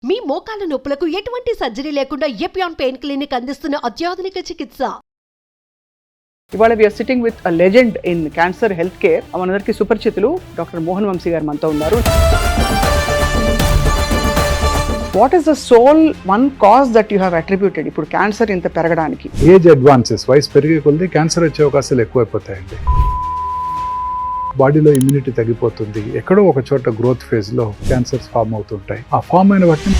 మీ మోకాల నొప్పులకు ఎటువంటి సర్జరీ లేకుండా ఎపియాన్ పెయిన్ క్లినిక్ అందిస్తున్న అత్యాధునిక చికిత్స. ఇవాళ we're sitting with a legend in cancer health care. మనందరికీ సుపరిచితులు డాక్టర్ మోహన్ వంశీ గారు మనతో ఉన్నారు. What is the sole one cause that you have attributed ఇప్పుడు క్యాన్సర్ ఇంత పెరగడానికి? ఏజ్ అడ్వాన్సెస్, వయసు పెరిగే కొద్దీ క్యాన్సర్ వచ్చే అవకాశాలు ఎక్కువైపోతాయండి. బాడీలో ఇమ్యూనిటీ తగ్గిపోతుంది, ఎక్కడో ఒక చోట గ్రోత్ ఫేజ్లో క్యాన్సర్స్ ఫామ్ అవుతుంటాయి. ఆ ఫామ్ అయిన వాటిని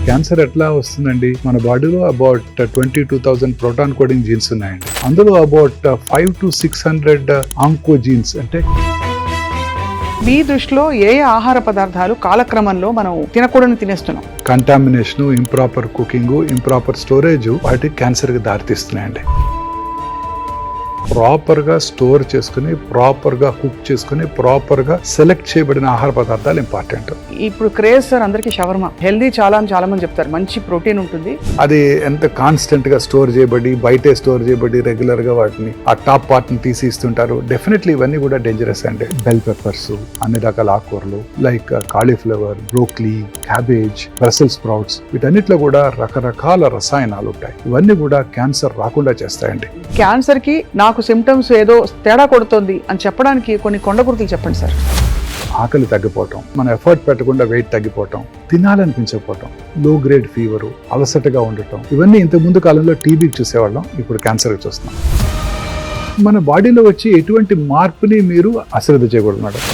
క్యాన్సర్ ఎట్లా వస్తుందండి? మన బాడీలో అబౌట్ 22,000 ప్రోటాన్ కోడింగ్ జీన్స్ ఉన్నాయండి. అందులో అబౌట్ 500 to 600 ఆంకో జీన్స్. అంటే మీ దృష్టిలో ఏ ఆహార పదార్థాలు కాలక్రమంలో మనం తినకూడని తినేస్తున్నాం? Contamination, improper cooking, improper storage వాటికి క్యాన్సర్కి దారితీస్తున్నాయండి. ప్రాపర్గా స్టోర్ చేసుకుని, ప్రాపర్గా కుక్ చేసుకుని, ప్రాపర్గా సెలెక్ట్ చేయబడిన ఆహార పదార్థాలు ఇంపార్టెంట్. ఇప్పుడు క్రేజ్ సార్ అందరికీ షవర్మా హెల్దీ చాలా అని చాలా మంది చెప్తారు. మంచి ప్రోటీన్ ఉంటుంది. అది ఎంత కాన్స్టెంట్ గా స్టోర్ చేయబడి, బయటే స్టోర్ చేయబడి, రెగ్యులర్ గా వాటిని ఆ టాప్ పార్ట్ ని తీసి ఇస్తుంటారు. డెఫినెట్లీ ఇవన్నీ కూడా డేంజరస్ అండి. బెల్ పెప్పర్స్, అన్ని రకాల ఆకుకూరలు like cauliflower, broccoli, cabbage, Brussels sprouts, వీటన్నిటిలో కూడా రకరకాల రసాయనాలు ఉంటాయి. ఇవన్నీ కూడా క్యాన్సర్ రాకుండా చేస్తాయండి. క్యాన్సర్ కి నాకు సిమ్టమ్స్ ఏదో తేడా కొడుతుంది అని చెప్పడానికి కొన్ని కొండ గుర్తులు చెప్పండి సార్. ఆకలి తగ్గిపోవటం, మన ఎఫర్ట్ పెట్టకుండా వెయిట్ తగ్గిపోవటం, తినాలనిపించకపోవటం, లో గ్రేడ్ ఫీవరు, అలసటగా ఉండటం, ఇవన్నీ ఇంతకు ముందు కాలంలో టీబీకి చూసేవాళ్ళం, ఇప్పుడు క్యాన్సర్కి చూస్తున్నాం. మన బాడీలో వచ్చి ఎటువంటి మార్పుని మీరు అశ్రద్ధ చేయకూడదు మేడం.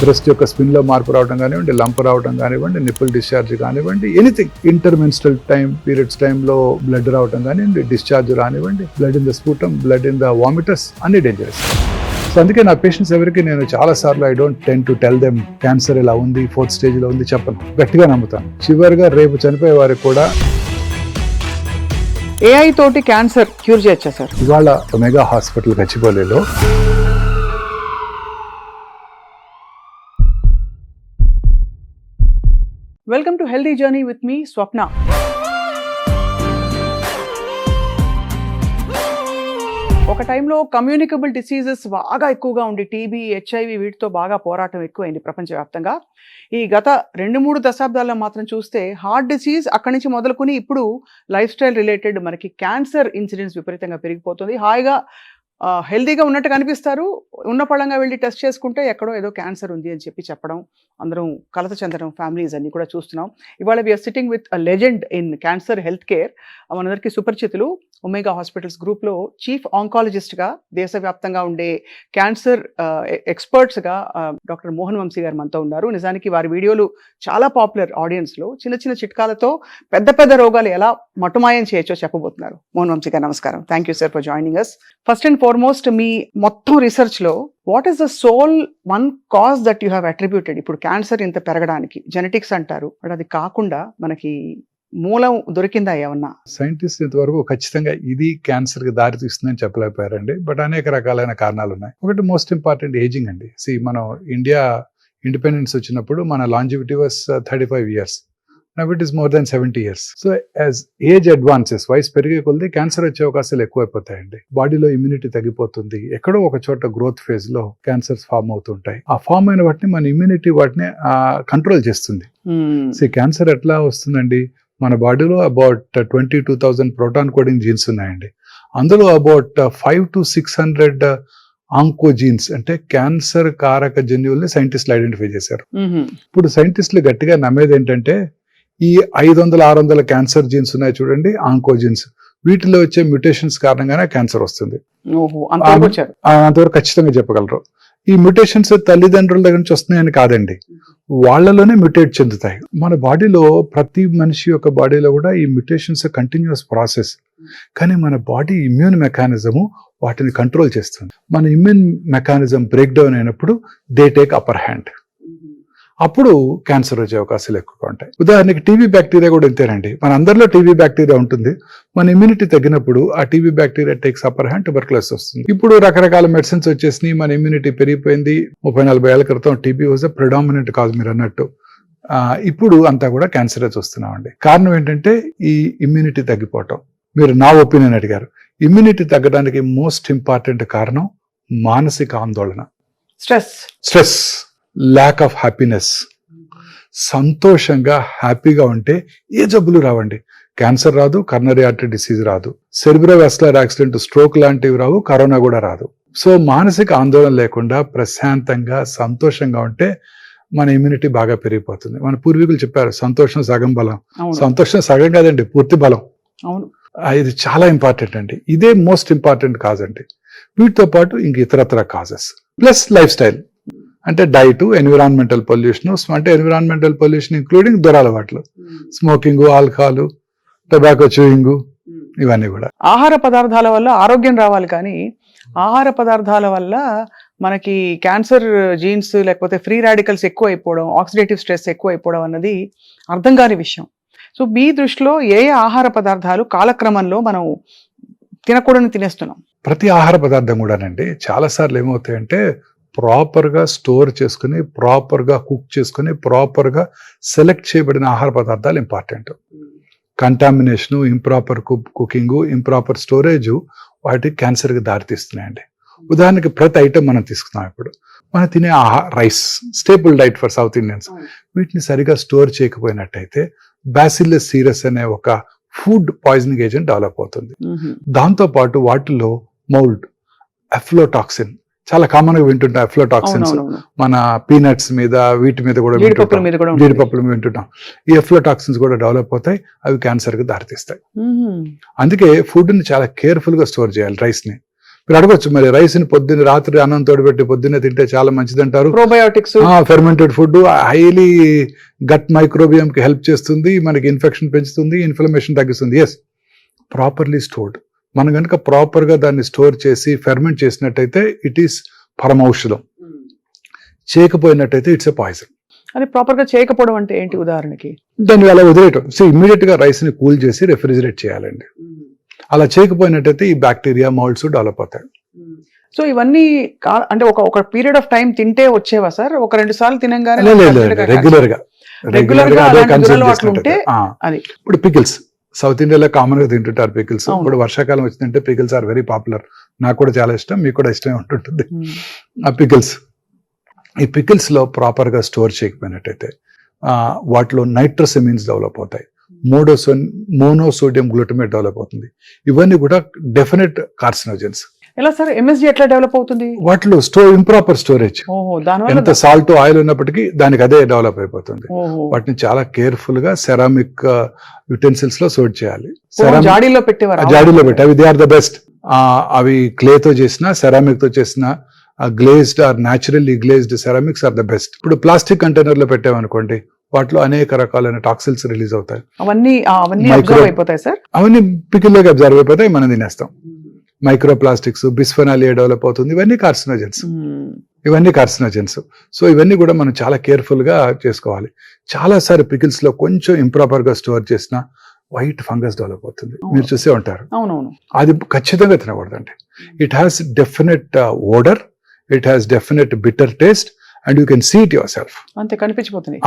బ్రెస్ట్ యొక్క స్పిన్లో మార్పు రావడం కానివ్వండి, లంప్ రావడం కానివ్వండి, నిప్పుల్ డిశ్చార్జ్ కానివ్వండి, ఎనీథింగ్. ఇంటర్మెన్స్ట్రల్ పీరియడ్స్ టైంలో బ్లడ్ రావడం కానివ్వండి, డిశ్చార్జ్ రానివ్వండి, blood in the sputum, blood in the vomitus, అన్ని డేంజరస్. సో అందుకే నా పేషెంట్స్ ఎవరికి నేను చాలా సార్లు I don't ten to tell them cancer ఇలా ఉంది, 4th స్టేజ్లో ఉంది చెప్పను. గట్టిగా నమ్ముతాను. చివరిగా రేపు చనిపోయే వారికి కూడా ఏఐ తోటి క్యాన్సర్ క్యూర్ చేయొచ్చా సార్? ఇవాళ ఒమేగా హాస్పిటల్ గచ్చిబౌలిలో welcome to healthy journey with me Swapna. ఒక టైంలో కమ్యూనికబుల్ డిసీజెస్ బాగా ఎక్కువగా ఉండి టీబీ, హెచ్ఐవి వీటితో బాగా పోరాటం ఎక్కువైంది ప్రపంచవ్యాప్తంగా. ఈ గత 2-3 దశాబ్దాల్లో మాత్రం చూస్తే హార్ట్ డిసీజ్ అక్కడి నుంచి మొదలుకొని ఇప్పుడు లైఫ్ స్టైల్ రిలేటెడ్ మనకి క్యాన్సర్ ఇన్సిడెన్స్ విపరీతంగా పెరిగిపోతుంది. హాయిగా హెల్దీగా ఉన్నట్టు కనిపిస్తారు, ఉన్న పళంగా వెళ్ళి టెస్ట్ చేసుకుంటే ఎక్కడో ఏదో క్యాన్సర్ ఉంది అని చెప్పడం, అందరం కలత చెందడం, ఫ్యామిలీస్ అన్ని కూడా చూస్తున్నాం. ఇవాళ we're sitting with a legend in cancer health care. మనందరికీ సుపరిచితులు. ఒమేగా హాస్పిటల్స్ గ్రూప్లో చీఫ్ ఆంకాలజిస్ట్గా, దేశవ్యాప్తంగా ఉండే క్యాన్సర్ ఎక్స్పర్ట్స్గా డాక్టర్ మోహన్ వంశీ గారు మనతో ఉన్నారు. నిజానికి వారి వీడియోలు చాలా పాపులర్ ఆడియన్స్లో. చిన్న చిన్న చిట్కాలతో పెద్ద పెద్ద రోగాలు ఎలా మటుమాయం చేయొచ్చో చెప్పబోతున్నారు. మోహన్ వంశీ గారు నమస్కారం. Thank you sir for joining us. First and foremost, మీ మొత్తం రీసెర్చ్లో what is the sole one cause that you have attributed ఇప్పుడు క్యాన్సర్ ఇంత పెరగడానికి? జెనెటిక్స్ అంటారు, బట్ అది కాకుండా మనకి మూలం దొరికిందా ఏమన్నా? సైంటిస్ట్ ఇంతవరకు ఖచ్చితంగా ఇది క్యాన్సర్ కి దారి తీస్తుందని చెప్పలేకపోయారండి. బట్ అనేక రకాలైన కారణాలు ఉన్నాయి. ఒకటి మోస్ట్ ఇంపార్టెంట్ ఏజింగ్ అండి. మనం ఇండియా ఇండిపెండెన్స్ వచ్చినప్పుడు మన longevity was 35 years. Now it is more than 70 years. So as age advances, వయసు పెరిగే కొద్దీ క్యాన్సర్ వచ్చే అవకాశాలు ఎక్కువైపోతాయండి. బాడీలో ఇమ్యూనిటీ తగ్గిపోతుంది, ఎక్కడో ఒక చోట గ్రోత్ ఫేజ్ లో క్యాన్సర్స్ ఫామ్ అవుతుంటాయి. ఆ ఫామ్ అయిన వాటిని మన ఇమ్యూనిటీ వాటిని కంట్రోల్ చేస్తుంది. క్యాన్సర్ ఎట్లా వస్తుందండి? మన బాడీలో అబౌట్ 22,000 ప్రోటాన్ కోడింగ్ జీన్స్ ఉన్నాయండి. అందులో అబౌట్ 500 to 600 ఆంకో జీన్స్, అంటే క్యాన్సర్ కారక జన్యువుల్ని సైంటిస్టులు ఐడెంటిఫై చేశారు. ఇప్పుడు సైంటిస్టులు గట్టిగా నమ్మేది ఏంటంటే ఈ 500-600 క్యాన్సర్ జీన్స్ ఉన్నాయి చూడండి, ఆంకో జీన్స్, వీటిలో వచ్చే మ్యూటేషన్స్ కారణంగానే క్యాన్సర్ వస్తుంది. అంతవరకు ఖచ్చితంగా చెప్పగలరు. ఈ మ్యూటేషన్స్ తల్లిదండ్రుల దగ్గర నుంచి వస్తున్నాయని కాదండి, వాళ్ళలోనే మ్యూటేట్ చెందుతాయి. మన బాడీలో ప్రతి మనిషి యొక్క బాడీలో కూడా ఈ మ్యూటేషన్స్ కంటిన్యూస్ ప్రాసెస్. కానీ మన బాడీ ఇమ్యూన్ మెకానిజము వాటిని కంట్రోల్ చేస్తుంది. మన ఇమ్యూన్ మెకానిజం బ్రేక్ డౌన్ అయినప్పుడు దే టేక్ అప్పర్ హ్యాండ్. అప్పుడు క్యాన్సర్ వచ్చే అవకాశాలు ఎక్కువగా ఉంటాయి. ఉదాహరణకి టీబీ బ్యాక్టీరియా కూడా ఇంతేనండి. మన అందరిలో టీబీ బ్యాక్టీరియా ఉంటుంది. మన ఇమ్యూనిటీ తగ్గినప్పుడు ఆ TB bacteria takes upper hand, tuberculosis వస్తుంది. ఇప్పుడు రకరకాల మెడిసిన్స్ వచ్చేసినాయి, మన ఇమ్యూనిటీ పెరిగిపోయింది. 30-40 ఏళ్ల క్రితం TB was the predominant cause మీరు అన్నట్టు. ఇప్పుడు అంతా కూడా క్యాన్సరే చూస్తున్నామండి. కారణం ఏంటంటే ఈ ఇమ్యూనిటీ తగ్గిపోవటం. మీరు నా ఒపీనియన్ అడిగారు. ఇమ్యూనిటీ తగ్గడానికి మోస్ట్ ఇంపార్టెంట్ కారణం మానసిక ఆందోళన, స్ట్రెస్, ల్యాక్ ఆఫ్ హ్యాపీనెస్. సంతోషంగా హ్యాపీగా ఉంటే ఏ జబ్బులు రావండి. క్యాన్సర్ రాదు, కర్నరీ ఆర్టరీ డిసీజ్ రాదు, సెరిబ్రోవాస్కులర్ యాక్సిడెంట్, స్ట్రోక్ లాంటివి రావు, కరోనా కూడా రాదు. సో మానసిక ఆందోళన లేకుండా ప్రశాంతంగా సంతోషంగా ఉంటే మన ఇమ్యూనిటీ బాగా పెరిగిపోతుంది. మన పూర్వీకులు చెప్పారు సంతోషం సగం బలం. సంతోషం సగం కాదండి, పూర్తి బలం. అవును, ఇది చాలా ఇంపార్టెంట్ అండి. ఇదే మోస్ట్ ఇంపార్టెంట్ కాజ్ అండి. వీటితో పాటు ఇంక ఇతరత్ర కాజెస్ ప్లస్ లైఫ్ స్టైల్ అంటే డైట్, ఎన్విరాన్మెంటల్ పొల్యూషన్. అంటే ఎన్విరాన్మెంటల్ పొల్యూషన్ ఇంక్లూడింగ్ దురలవాట్లు, స్మోకింగ్, ఆల్కహాల్, టొబాకో చూయింగ్, ఇవన్నీ కూడా. ఆహార పదార్థాల వల్ల ఆరోగ్యం రావాలి, కానీ ఆహార పదార్థాల వల్ల మనకి క్యాన్సర్ జీన్స్ లేకపోతే ఫ్రీ రాడికల్స్ ఎక్కువ అయిపోవడం, ఆక్సిడేటివ్ స్ట్రెస్ ఎక్కువ అయిపోవడం అన్నది అర్థం కాని విషయం. సో మీ దృష్టిలో ఏ ఆహార పదార్థాలు కాలక్రమంలో మనం తినకూడని తినేస్తున్నాం? ప్రతి ఆహార పదార్థం కూడానండి చాలాసార్లు ఏమవుతాయంటే ప్రాపర్గా స్టోర్ చేసుకుని, ప్రాపర్గా కుక్ చేసుకుని, ప్రాపర్గా సెలెక్ట్ చేయబడిన ఆహార పదార్థాలు important. Contamination, improper cooking, improper storage వాటికి క్యాన్సర్కి దారితీస్తున్నాయండి. ఉదాహరణకి ప్రతి ఐటమ్ మనం తీసుకున్నాం. ఇప్పుడు మనం తినే rice staple diet for south Indians. వీటిని సరిగా స్టోర్ చేయకపోయినట్టయితే బ్యాసిల్లస్ సీరస్ అనే ఒక ఫుడ్ పాయిజనింగ్ ఏజెంట్ డెవలప్ అవుతుంది. దాంతోపాటు వాటిలో మౌల్డ్, అఫ్లోటాక్సిన్ చాలా కామన్ గా వింటుంటాం. అఫ్లోటాక్సిన్స్ మన పీనట్స్ మీద, వీటి మీద కూడా జీడిపప్పుల మీద వింటుంటాం. ఈ అఫ్లోటాక్సిన్స్ కూడా డెవలప్ అవుతాయి, అవి క్యాన్సర్ కి దారితీస్తాయి. అందుకే ఫుడ్ ని చాలా కేర్ఫుల్ గా స్టోర్ చేయాలి. రైస్ ని మీరు అడగొచ్చు, మరి రైస్ ని పొద్దున్న రాత్రి అన్నం తోడిపెట్టి పొద్దున్నే తింటే చాలా మంచిది అంటారు. Probiotics, fermented food highly gut microbiome కి హెల్ప్ చేస్తుంది, మనకి ఇన్ఫెక్షన్ పెంచుతుంది, ఇన్ఫ్లమేషన్ తగ్గిస్తుంది. Yes, properly stored. మనం కనుక ప్రాపర్ గా దాన్ని స్టోర్ చేసి ఫెర్మెంట్ చేసినట్టయితే ఇట్ ఈస్ పరమౌషధం. చేయకపోయినట్టయితే ఇట్స్ ఎ పాయిజన్. అది ప్రాపర్ గా చేయకపోవడం అంటే ఏంటి? ఉదాహరణకి దాన్ని అలా వదిలేయటం. సో ఇమ్మీడియట్ గా రైస్ ని కూల్ చేసి రెఫ్రిజిరేట్ చేయాలండి. అలా చేయకపోయినట్టయితే ఈ బ్యాక్టీరియా, మౌల్డ్స్ డెవలప్ అవుతాయి. సో ఇవన్నీ అంటే ఒక పీరియడ్ ఆఫ్ టైం తింటే వచ్చేవా సార్? ఒక 2 సార్లు తినంగానే రెగ్యులర్ గా అదే కన్సూమ్ ఉంటే అది. ఇప్పుడు పికిల్స్ సౌత్ ఇండియాలో కామన్ గా తింటుంటారు పికిల్స్. ఇప్పుడు వర్షాకాలం వచ్చిందంటే పికిల్స్ ఆర్ వెరీ పాపులర్. నాకు కూడా చాలా ఇష్టం, మీకు కూడా ఇష్టమే ఉంటుంటుంది ఆ పికిల్స్. ఈ పికిల్స్ లో ప్రాపర్ గా స్టోర్ చేయకపోయినట్టయితే వాటిలో నైట్రోసెమిన్స్ డెవలప్ అవుతాయి, మోనోసోడియం గ్లూటమేట్ డెవలప్ అవుతుంది. ఇవన్నీ కూడా డెఫినెట్ కార్సినోజెన్స్. ఎలా సార్ ఎంఎస్జి ఎట్లా డెవలప్ అవుతుంది? వాటిలో ఇంప్రాపర్ స్టోరేజ్. ఎంత సాల్ట్, ఆయిల్ ఉన్నప్పటికీ దానికి అదే డెవలప్ అయిపోతుంది. వాటిని చాలా కేర్ఫుల్ గా సెరామిక్ యుటెన్సిల్స్ లో స్టోర్ చేయాలి. జాడీలో పెట్టేవారు, జాడీలో పెట్టి అవి దే ఆర్ ద బెస్ట్. అవి క్లేతో చేసిన, సెరామిక్ తో చేసిన glazed or naturally glazed ceramics are the best. ఇప్పుడు ప్లాస్టిక్ కంటైనర్ లో పెట్టామనుకోండి, వాటిలో అనేక రకాలైన టాక్సిన్స్ రిలీజ్ అవుతాయి. అవన్నీ అబ్జర్వ్ అయిపోతాయి సార్. అవన్నీ పికిల్లోకి అబ్జర్వ్ అయిపోతాయి, మనం తినేస్తాం. మైక్రో ప్లాస్టిక్స్, బిస్ఫెనాల్ ఏ డెవలప్ అవుతుంది. ఇవన్నీ కార్సినోజెన్స్. సో ఇవన్నీ కూడా మనం చాలా కేర్ఫుల్ గా చేసుకోవాలి. చాలాసారి పికిల్స్ లో కొంచెం ఇంప్రాపర్ గా స్టోర్ చేసిన వైట్ ఫంగస్ డెవలప్ అవుతుంది. మీరు చూసే ఉంటారు. అది ఖచ్చితంగా తినకూడదండి. It has definite odour, it has definite bitter taste and you can see it yourself. అంతే కనిపించిపోతుంది.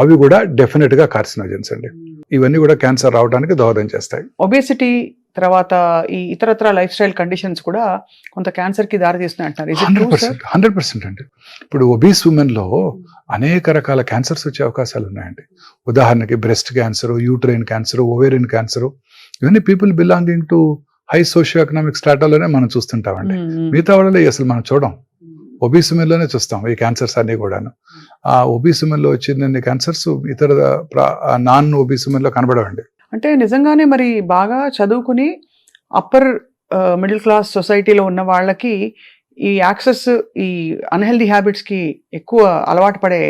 అవి కూడా డెఫినెట్ గా కార్సినోజెన్స్ అండి. ఇవన్నీ కూడా క్యాన్సర్ రావడానికి దోహదం చేస్తాయి. ఒబేసిటీ తర్వాత ఈ ఇతరత్ర లైఫ్ స్టైల్ కండిషన్స్ కూడా కొంత క్యాన్సర్ కి దారి తీస్తున్నాయి అంటారు. 100% అండి. ఇప్పుడు ఒబీస్ ఉమెన్ లో అనేక రకాల క్యాన్సర్స్ వచ్చే అవకాశాలు ఉన్నాయండి. ఉదాహరణకి breast cancer, uterine cancer, ovarian cancer, ఇవన్నీ people belonging to high socio economic స్ట్రాటాలోనే మనం చూస్తుంటామండి. మిగతా వాళ్ళలో అసలు మనం చూడం, ఒబీస్ ఉమెన్ లోనే చూస్తాం ఈ క్యాన్సర్స్ అన్ని కూడాను. ఆ ఒబీస్ ఉమెన్ లో వచ్చిన క్యాన్సర్స్ ఇతర నాన్ ఒబీస్ ఉమెన్ లో కనబడవండి. అంటే నిజంగానే మరి బాగా చదువుకుని అప్పర్ మిడిల్ క్లాస్ సొసైటీలో ఉన్న వాళ్ళకి ఈ యాక్సెస్, ఈ అన్హెల్దీ హ్యాబిట్స్ కి ఎక్కువ అలవాటు పడే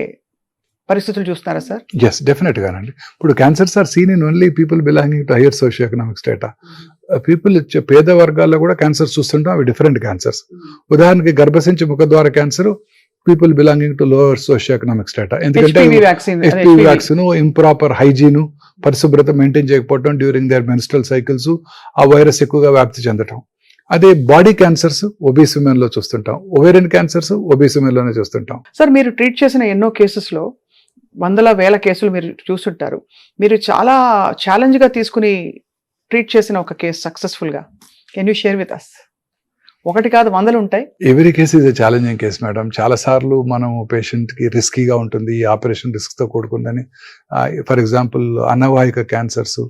పరిస్థితులు చూస్తున్నారా సార్? ఎస్, డెఫినెట్ గానండి. ఇప్పుడు cancers are seen in only people belonging to higher socio economic strata. People పేద వర్గాల్లో కూడా క్యాన్సర్స్ చూస్తుంటాం. అవి డిఫరెంట్ క్యాన్సర్స్. ఉదాహరణకి గర్భసించి ముఖద్వార cancer people belonging to lower socio economic strata. ఎందుకంటే HPV వ్యాక్సిన్, ఇంప్రాపర్ హైజీన్, పరిశుభ్రత మెయింటైన్ చేయకపోవడం డ్యూరింగ్ దేర్ మెన్స్ట్రల్ సైకిల్స్, ఆ వైరస్ ఎక్కువగా వ్యాప్తి చెందటం. అదే బాడీ క్యాన్సర్స్ ఒబీస్ ఉమెన్ లో చూస్తుంటాం, ఓవేరియన్ క్యాన్సర్స్ ఒబీస్ ఉమెన్ లోనే చూస్తుంటాం. సార్ మీరు ట్రీట్ చేసిన ఎన్నో కేసెస్ లో వందల వేల కేసులు మీరు చూస్తుంటారు. మీరు చాలా ఛాలెంజ్ గా తీసుకుని ట్రీట్ చేసిన ఒక కేసు సక్సెస్ఫుల్ గా can you share with us? ఒకటి కాదు 100 ఉంటాయి. Every case is a challenging case madam. చాలా సార్లు మనం పేషెంట్ కి రిస్కీగా ఉంటుంది, ఈ ఆపరేషన్ రిస్క్ తో కూడుకుందని. ఫర్ ఎగ్జాంపుల్ అన్నవాహిక క్యాన్సర్స్,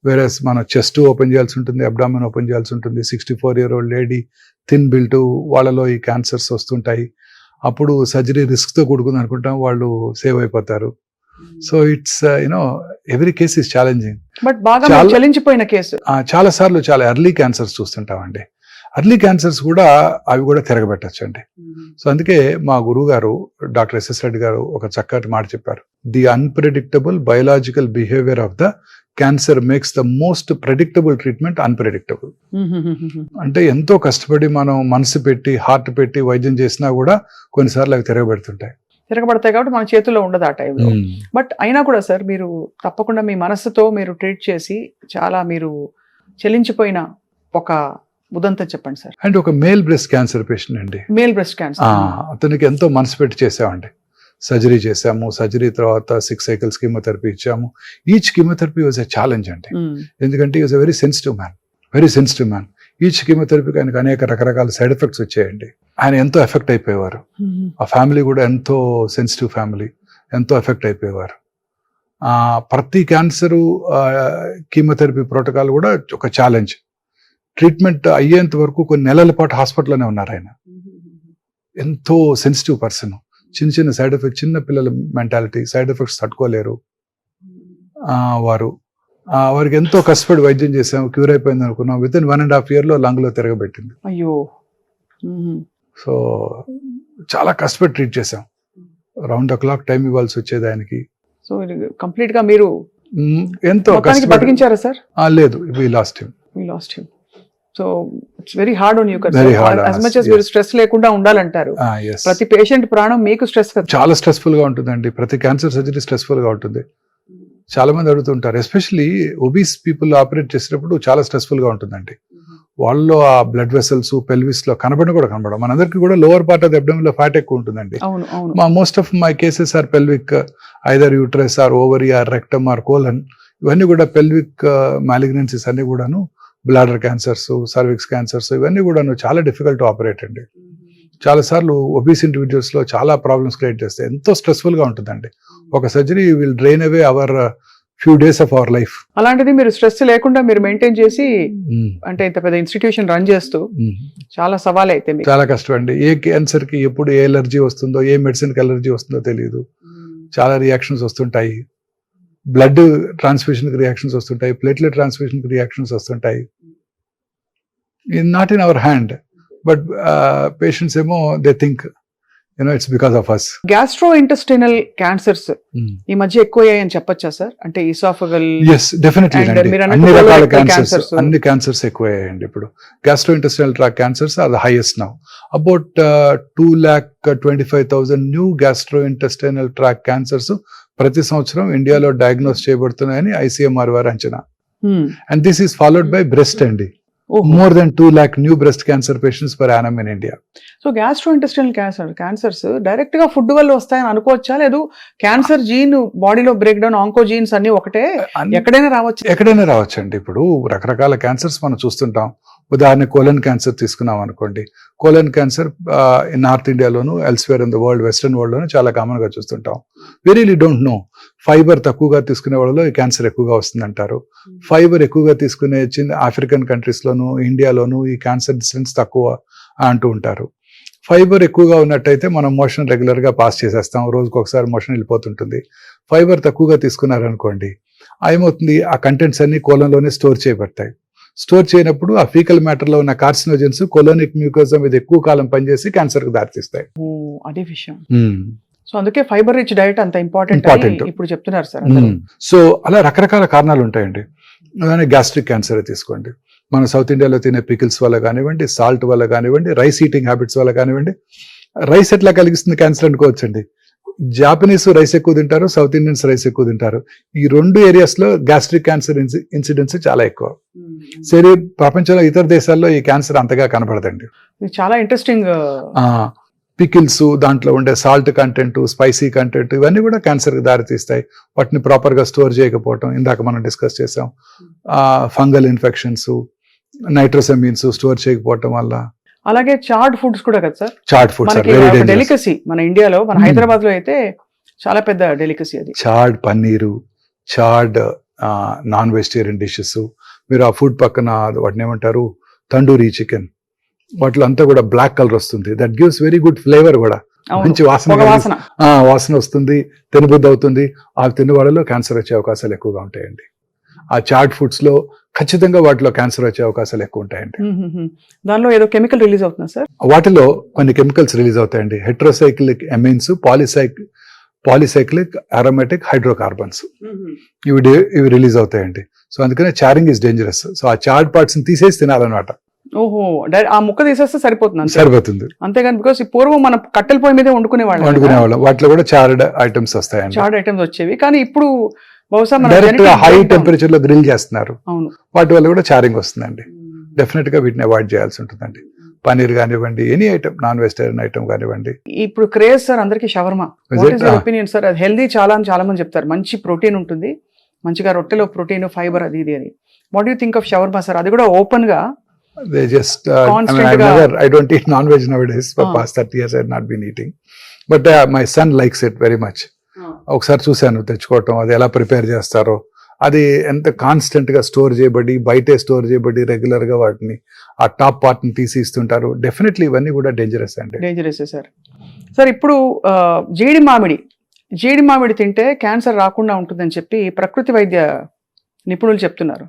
వేరే మనం చెస్ట్ ఓపెన్ చేయాల్సి ఉంటుంది, అబ్డామిన్ ఓపెన్ చేయాల్సి ఉంటుంది. 64-year-old లేడీ, థిన్ బిల్ట్, వాళ్ళలో ఈ క్యాన్సర్స్ వస్తుంటాయి. అప్పుడు సర్జరీ రిస్క్ తో కూడుకుంది అనుకుంటాం, వాళ్ళు సేవ్ అయిపోతారు. So it's every case is challenging. But బాగా చాలా- చలించిపోయిన కేసు. చాలా సార్లు చాలా ఎర్లీ క్యాన్సర్స్ చూస్తుంటామండి. ఎర్లీ క్యాన్సర్స్ కూడా అవి కూడా తిరగబెట్టచ్చు అండి. సో అందుకే మా గురువు గారు డాక్టర్ ఎస్ఎస్ రెడ్డి గారు ఒక చక్కటి మాట చెప్పారు. The unpredictable biological behaviour of the cancer makes the most predictable treatment unpredictable. అంటే ఎంతో కష్టపడి మనం మనసు పెట్టి హార్ట్ పెట్టి వైద్యం చేసినా కూడా కొన్నిసార్లు అవి తిరగబెడుతుంటాయి. తిరగబడతాయి కాబట్టి మన చేతుల్లో ఉండదు ఆ టైంలో. బట్ అయినా కూడా సార్, మీరు తప్పకుండా మీ మనసుతో మీరు ట్రీట్ చేసి చాలా మీరు చెల్లించిపోయిన ఒక ఉదంతం చెప్పండి సార్. అంటే ఒక మేల్ బ్రెస్ట్ క్యాన్సర్ పేషెంట్ అండి. Male breast cancer. అతనికి ఎంతో మనసు పెట్టి చేసామండి. సర్జరీ చేసాము. సర్జరీ తర్వాత 6 cycles కీమోథెరపీ ఇచ్చాము. Each chemotherapy was a challenge అండి. ఎందుకంటే is a very sensitive man. Each కీమోథెరపీకి ఆయనకు అనేక రకరకాల సైడ్ ఎఫెక్ట్స్ వచ్చాయండి. ఆయన ఎంతో ఎఫెక్ట్ అయిపోయేవారు. ఆ ఫ్యామిలీ కూడా ఎంతో సెన్సిటివ్ ఫ్యామిలీ, ఎంతో ఎఫెక్ట్ అయిపోయేవారు. ప్రతి క్యాన్సరు కీమోథెరపీ ప్రోటోకాల్ కూడా ఒక ఛాలెంజ్. ట్రీట్మెంట్ అయ్యేంత వరకు కొన్ని నెలల పాటు హాస్పిటల్లోనే ఉన్నారు ఆయన. ఎంతో సెన్సిటివ్ పర్సన్. చిన్న సైడ్ ఎఫెక్ట్, చిన్న పిల్లల మెంటాలిటీ, సైడ్ ఎఫెక్ట్స్ తట్టుకోలేరు వారికి ఎంతో కష్టపడి వైద్యం చేసాము. క్యూర్ అయిపోయింది అనుకున్నాం. With in 1.5 year లంగ్లో తిరగబెట్టింది. అయ్యో. సో చాలా కష్టపడి ట్రీట్ చేసాం. రౌండ్ ద క్లాక్ టైం ఇవ్వాల్సి వచ్చేది ఆయనకి. సో కంప్లీట్ గా మీరు ఎంతో కష్టపడి బతికించారా సార్? లేదు, we lost him. So it's very hard on you. Very hard on as us, much as మీరు స్ట్రెస్ లేకుండా ఉండాలంటారు. Yes. ప్రతి పేషెంట్ ప్రాణం మీకు స్ట్రెస్ కదా. చాలా స్ట్రెస్ఫుల్ గా ఉంటుందండి. ప్రతి క్యాన్సర్ సర్జరీ స్ట్రెస్ఫుల్ గా ఉంటుంది. చాలా మంది అడుగుతుంటారు, ఎస్పెషల్లీ ఒబీస్ పీపుల్ ఆపరేట్ చేసేటప్పుడు చాలా స్ట్రెస్ఫుల్ గా ఉంటుందండి. వాళ్ళలో ఆ బ్లడ్ వెసల్స్ పెల్విస్ లో కనబడడం. మనందరికీ కూడా lower part of the abdomen లో ఫ్యాట్ ఎక్కువ ఉంటుందండి. అవును అవును. Most of my cases are pelvic, either uterus or ovary or rectum or colon. ఇవన్నీ కూడా పెల్విక్ మాలిగ్నెన్సీస్ అన్ని కూడాను, బ్లాడర్ క్యాన్సర్స్, సర్విక్స్ క్యాన్సర్స్, ఇవన్నీ కూడాను చాలా డిఫికల్ట్ టు ఆపరేట్ అండి. చాలా సార్లు ఒబీస్ ఇండివిజువల్స్ లో చాలా ప్రాబ్లమ్స్ క్రియేట్ చేస్తాయి. ఎంతో స్ట్రెస్ఫుల్ గా ఉంటుందండి. ఒక surgery will drain away our few days of our life. అలాంటిది మీరు స్ట్రెస్ లేకుండా మీరు మెయింటైన్ చేసి, అంటే ఇంత పెద్ద ఇన్స్టిట్యూషన్ రన్ చేస్తూ చాలా సవాల్ అయితే మీకు. చాలా కష్టం అండి. ఏ క్యాన్సర్ కి ఎప్పుడు ఏ ఎలర్జీ వస్తుందో, ఏ మెడిసిన్ కి ఎలర్జీ వస్తుందో తెలియదు. చాలా రియాక్షన్స్ వస్తుంటాయి. బ్లడ్ ట్రాన్స్ఫ్యూషన్ కి రియాక్షన్స్ వస్తుంటాయి, ప్లేట్లెట్ ట్రాన్స్ఫ్యూషన్ కి రియాక్షన్స్ వస్తుంటాయి. Not in our hand, but patients ఏమో they think it's because of us. Gastro intestinal cancers ఈ మధ్య ఎక్కువయ్యాయని చెప్పొచ్చా సార్? అంటే ఈసాఫగల్. ఎస్, డెఫినెట్లీ And అండి. మీరు అన్ని అన్నట్టు రకాల colorectal క్యాన్సర్స్, cancers. అన్ని క్యాన్సర్స్ ఎక్కువయ్యాయండి ఇప్పుడు. Gastro intestinal tract cancers are the highest now. About 2,25,000 new gastro intestinal tract cancers ప్రతి సంవత్సరం ఇండియాలో డయాగ్నోస్ చేయబడుతున్నాయని ICMR వారి అంచనా. And this is followed by breast అండి. More than 2 lakh new breast cancer patients per annum in India. So gastro intestinal cancers direct గా food వల్ల వస్తాయని అనుకోవచ్చా? లేదు క్యాన్సర్ జీన్ బాడీలో బ్రేక్ డౌన్, ఆంకో జీన్స్ అన్ని ఒకటే, ఎక్కడైనా రావచ్చు? ఎక్కడైనా రావచ్చండి. ఇప్పుడు రకరకాల క్యాన్సర్స్ మనం చూస్తుంటాం. ఉదాహరణ కోలన్ క్యాన్సర్ తీసుకున్నాం అనుకోండి. కోలన్ క్యాన్సర్ నార్త్ ఇండియాలోను, elsewhere in the world, western world లోను చాలా కామన్ గా చూస్తుంటాం. We really don't know. Fibre తక్కువగా తీసుకునే వాళ్ళలో ఈ క్యాన్సర్ ఎక్కువగా వస్తుంది అంటారు. ఫైబర్ ఎక్కువగా తీసుకునే చిన్న ఆఫ్రికన్ కంట్రీస్ లోను, ఇండియాలోను ఈ క్యాన్సర్ ఇన్సిడెన్స్ తక్కువ అంటూ ఉంటారు. ఫైబర్ ఎక్కువగా ఉన్నట్టయితే మనం మోషన్ రెగ్యులర్ గా పాస్ చేసేస్తాం, రోజుకి ఒకసారి మోషన్ వెళ్ళిపోతుంటుంది. ఫైబర్ తక్కువగా తీసుకున్నారనుకోండి, ఏమవుతుంది, ఆ కంటెంట్స్ అన్ని కోలంలోనే స్టోర్ చేయబడతాయి. స్టోర్ చేయనప్పుడు ఆ ఫీకల్ మ్యాటర్ లో ఉన్న కార్సినోజెన్స్ కోలోనిక్ మ్యూకోజా మీద ఎక్కువ కాలం పనిచేసి క్యాన్సర్ కు దారితీస్తాయి. అదే విషయం. సో అందుకే ఫైబర్ రిచ్ డైట్ అంత ఇంపార్టెంట్ ఇప్పుడు చెప్తున్నారు సార్. సో అలా రకరకాల కారణాలు ఉంటాయండి. గ్యాస్ట్రిక్ క్యాన్సర్ తీసుకోండి. మన సౌత్ ఇండియాలో తినే పికిల్స్ వల్ల కానివ్వండి, సాల్ట్ వల్ల కానివ్వండి, రైస్ ఈటింగ్ హ్యాబిట్స్ వల్ల కానివ్వండి. రైస్ ఎట్లా కలిగిస్తుంది క్యాన్సర్ అనుకోవచ్చండి. జాపనీస్ రైస్ ఎక్కువ తింటారు, సౌత్ ఇండియన్స్ రైస్ ఎక్కువ తింటారు. ఈ 2 ఏరియాస్ లో గ్యాస్ట్రిక్ క్యాన్సర్ ఇన్సిడెన్స్ చాలా ఎక్కువ. సరే, ప్రపంచంలో ఇతర దేశాల్లో ఈ క్యాన్సర్ అంతగా కనబడదండి. చాలా ఇంట్రెస్టింగ్. పికిల్స్, దాంట్లో ఉండే సాల్ట్ కంటెంట్, స్పైసీ కంటెంట్, ఇవన్నీ కూడా క్యాన్సర్ కి దారితీస్తాయి. వాటిని ప్రాపర్ గా స్టోర్ చేయకపోవటం, ఇందాక మనం డిస్కస్ చేసాం. ఫంగల్ ఇన్ఫెక్షన్స్, నైట్రోసమీన్స్ స్టోర్ చేయకపోవటం వల్ల. అలాగే చార్డ్ ఫుడ్స్ కూడా కదా సార్, చాట్ ఫుడ్స్ ఆర్ మనకి వెరీ డేంజరస్. డెలికసీ మన ఇండియాలో, మన హైదరాబాద్ లో అయితే చాలా పెద్ద డెలికసీ అది. Chad paneer, Chad non vegetarian dishes, మీరు ఆ ఫుడ్ పక్కన వాటిని ఏమంటారు తండూరీ చికెన్, వాటిలో అంతా కూడా బ్లాక్ కలర్ వస్తుంది. That gives very good flavour కూడా, అవును, మంచి వాసన పొగ వాసన. వాసన వస్తుంది, తినబుద్ధి అవుతుంది. ఆ తిన్న వాళ్ళలో క్యాన్సర్ వచ్చే అవకాశాలు ఎక్కువగా ఉంటాయండి. ఆ చాట్ ఫుడ్స్ లో ఖచ్చితంగా వాటిలో క్యాన్సర్ వచ్చే అవకాశాలు ఎక్కువ ఉంటాయండి. దానిలో ఏదో కెమికల్ రిలీజ్ అవుతుందా సార్? వాటిలో కొన్ని కెమికల్స్ రిలీజ్ అవుతాయండి. Heterocyclic amines, polycyclic aromatic hydrocarbons, ఇవి రిలీజ్ అవుతాయండి. సో అందుకనే చారింగ్ ఇస్ డేంజరస్. సో ఆ చార్డ్ పార్ట్స్ ని తీసేసి తినాలన్నమాట. ఓహో, ఆ ముక్క తీసేస్తే సరిపోతుంది అంతే. సరిపోతుంది. అంతేగాని బికాస్ పూర్వం మనం కట్టెల పొయ్యి మీదే వండుకునేవాళ్ళం, వాటిలో కూడా చార్డ్ ఐటమ్స్ వస్తాయండి. చార్డ్ ఐటమ్స్ వచ్చేవి, కానీ ఇప్పుడు బహుశా మన డైరెక్ట్ గా genetic హై breakdown. టెంపరేచర్ లో గ్రిల్ చేస్తున్నారు, అవును. వాటి వల్ల కూడా చారింగ్ వస్తుందండి. డెఫినెట్ గా వీటిని అవాయిడ్ చేయాల్సి ఉంటుందండి. పనీర్ కానివ్వండి, any item, non vegetarian item కానివ్వండి. ఇప్పుడు క్రేజ్ సార్ అందరికి shawarma. Is what it? Is your opinion sir? అది హెల్దీ చాలా అని చాలా మంది చెప్తారు, మంచి ప్రోటీన్ ఉంటుంది, మంచిగా రొట్టెలో ప్రోటీన్, ఫైబర్, అది ఇది అని. What you think of shawarma sir? అది కూడా ఓపెన్ గా They just, Constant I don't eat non-veg nowadays. For past 30 years I had not been eating. But my son likes it very much. ఒకసారి చూశాను తెచ్చుకోవటం, అది ఎలా ప్రిపేర్ చేస్తారో, అది ఎంత కాన్స్టెంట్ గా స్టోర్ చేయబడి, బయటే స్టోర్ చేయబడి, రెగ్యులర్ గా వాటిని ఆ టాప్ పార్ట్ ని తీసి ఇస్తుంటారు. డెఫినెట్లీ ఇవన్నీ కూడా డేంజరస్ అండి. Dangerous sir. సార్ ఇప్పుడు జీడి మామిడి తింటే క్యాన్సర్ రాకుండా ఉంటుందని చెప్పి ప్రకృతి వైద్య నిపుణులు చెప్తున్నారు.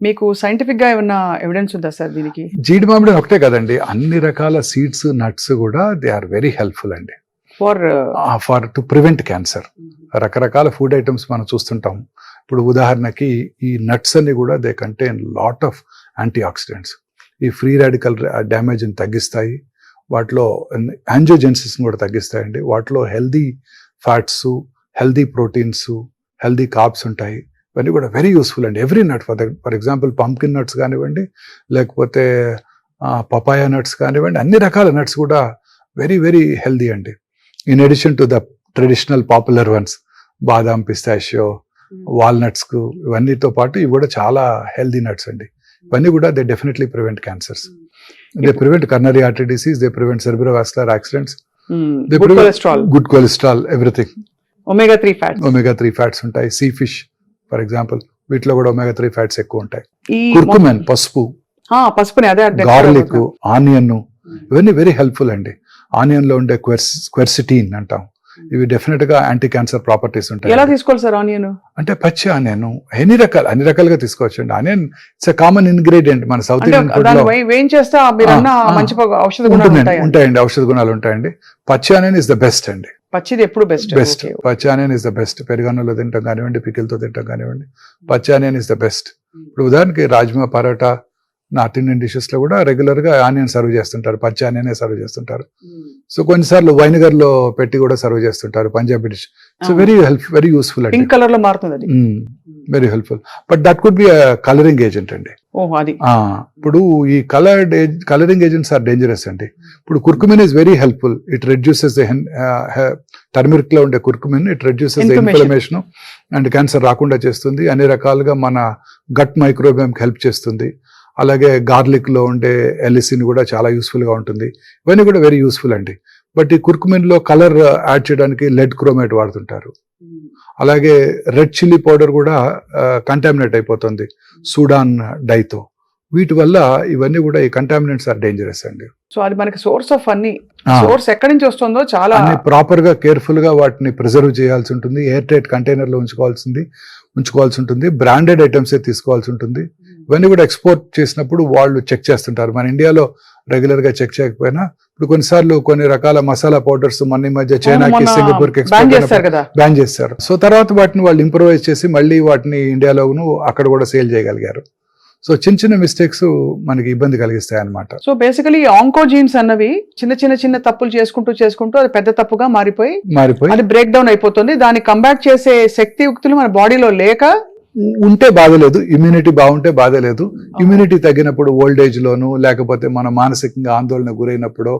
మీకు సైంటిఫిక్ గా ఏమన్నా ఎవిడెన్స్ ఉందా సార్ దీనికి? జీడి మామిడి ఒకటే కదండి, అన్ని రకాల సీడ్స్, నట్స్ కూడా దే ఆర్ వెరీ హెల్ప్ఫుల్ అండి ఫర్ టు ప్రివెంట్ క్యాన్సర్. రకరకాల ఫుడ్ ఐటమ్స్ మనం చూస్తుంటాం. ఇప్పుడు ఉదాహరణకి ఈ నట్స్ అన్ని కూడా they contain lot of antioxidants. ఈ ఫ్రీ రాడికల్ డ్యామేజ్ ని తగ్గిస్తాయి, వాటిలో యాంజియోజెన్సిస్ కూడా తగ్గిస్తాయండి. వాటిలో healthy fats, healthy proteins, healthy carbs ఉంటాయి. ఇవన్నీ కూడా వెరీ యూస్ఫుల్ అండి. Every nut, for example pumpkin nuts కానివ్వండి, లేకపోతే పపాయా నట్స్ కానివ్వండి, అన్ని రకాల నట్స్ కూడా వెరీ వెరీ హెల్దీ అండి. In addition to the traditional popular once, badam, pistachio, walnuts, ఇవన్నీతో పాటు ఇవి కూడా చాలా హెల్దీ నట్స్ అండి. ఇవన్నీ కూడా they definitely prevent cancers. They prevent coronary artery disease, they prevent సెర్బ్రోవాస్కులర్ accidents, they prevent good cholesterol, everything. Omega 3 fats ఉంటాయి. Sea fish for example, వీటిలో కూడా ఒమేగా 3 ఫ్యాట్స్ ఎక్కువ ఉంటాయి. కుర్కుమెన్, పసుపుని, అదే గార్లిక్, ఆనియన్, ఇవన్నీ వెరీ హెల్ప్ఫుల్ అండి. ఆనియన్ లో ఉండే క్వెర్సిటీన్ అంటాం, ఇవి డెఫినెట్ గా యాంటీ క్యాన్సర్ ప్రాపర్టీస్ ఉంటాయి. ఎలా తీసుకోవాలి సార్ ఆనియన్? అంటే పచ్చి ఆనియన్ అన్ని రకాలుగా తీసుకోవచ్చు అండి. Onion it's a common ingredient మన సౌత్ ఇండియన్ ఫుడ్ లో. ఉంటాయండి, ఔషధ గుణాలు ఉంటాయండి. పచ్చి ఆనియన్ ఇస్ ద బెస్ట్ అండి. పచ్చిది ఎప్పుడు బెస్ట్. పచ్చి ఆనియన్ ఇస్ ద బెస్ట్. పెరుగన్నంలో తింటాం కానివ్వండి, పికిల్తో తింటాం కానివ్వండి, పచ్చి ఆనియన్ ఇస్ ద బెస్ట్. ఇప్పుడు ఉదాహరణకి rajma, parotta, North Indian dishes లో కూడా రెగ్యులర్ గా ఆనియన్ సర్వ్ చేస్తుంటారు, పచ్చి ఆనియన్ సర్వ్ చేస్తుంటారు. సో కొన్నిసార్లు వైనిగర్ లో పెట్టి కూడా సర్వ్ చేస్తుంటారు, Punjabi dish. So very useful అండి. పింక్ కలర్ లో మారుతుంది అది. Very helpful. But that could be colouring agent అండి. ఇప్పుడు ఈ కలరింగ్ ఏజెంట్స్ ఆర్ డేంజరస్ అండి. ఇప్పుడు curcumin is very helpful. It reduces the turmeric లో ఉండే curcumin, it reduces the inflammation and cancer రాకుండా చేస్తుంది. అన్ని రకాలుగా మన గట్ మైక్రోబియం హెల్ప్ చేస్తుంది. అలాగే గార్లిక్ లో ఉండే ఎలిసిన్ కూడా చాలా యూస్ఫుల్ గా ఉంటుంది. ఇవన్నీ కూడా వెరీ యూస్ఫుల్ అండి. బట్ ఈ కుర్కుమిన్ లో కలర్ యాడ్ చేయడానికి లెడ్ క్రోమేట్ వాడుతుంటారు. అలాగే రెడ్ చిల్లీ పౌడర్ కూడా కంటామినేట్ అయిపోతుంది సూడాన్ డైతో. వీటి వల్ల ఇవన్నీ కూడా ఈ కంటామినెంట్స్ ఆర్ డేంజరస్ అండి. సో అది మనకి సోర్స్ ఆఫ్ సోర్స్ ఎక్కడి నుంచి వస్తుందో చాలా ప్రాపర్ గా కేర్ఫుల్ గా వాటిని ప్రిజర్వ్ చేయాల్సి ఉంటుంది. ఎయిర్ టైట్ కంటైనర్ లో ఉంచుకోవాల్సి ఉంటుంది. బ్రాండెడ్ ఐటమ్స్ తీసుకోవాల్సి ఉంటుంది. ఇవన్నీ కూడా ఎక్స్పోర్ట్ చేసినప్పుడు వాళ్ళు చెక్ చేస్తుంటారు. మన ఇండియాలో రెగ్యులర్ గా చెక్ చేయకపోయినా ఇప్పుడు కొన్నిసార్లు కొన్ని రకాల మసాలా పౌడర్స్ మన మధ్య చైనాకి, సింగపూర్ కి బ్యాన్ చేస్తారు. సో తర్వాత వాటిని వాళ్ళు ఇంప్రూవైజ్ చేసి మళ్ళీ వాటిని ఇండియాలోను అక్కడ కూడా సేల్ చేయగలిగారు. సో చిన్న మిస్టేక్స్ మనకి ఇబ్బంది కలిగిస్తాయి అన్నమాట. సో బేసికలీ ఆంకోజీన్స్ అన్నవి చిన్న తప్పులు చేసుకుంటూ అది పెద్ద తప్పుగా మారిపోయి అది బ్రేక్ డౌన్ అయిపోతుంది. దాన్ని కంబ్యాట్ చేసే శక్తియుక్తులు మన బాడీలో లేక ఉంటే బాధలేదు, ఇమ్యూనిటీ బాగుంటే బాధలేదు. ఇమ్యూనిటీ తగ్గినప్పుడు ఓల్డ్ ఏజ్ లోను, లేకపోతే మన మానసికంగా ఆందోళన గురైనప్పుడు,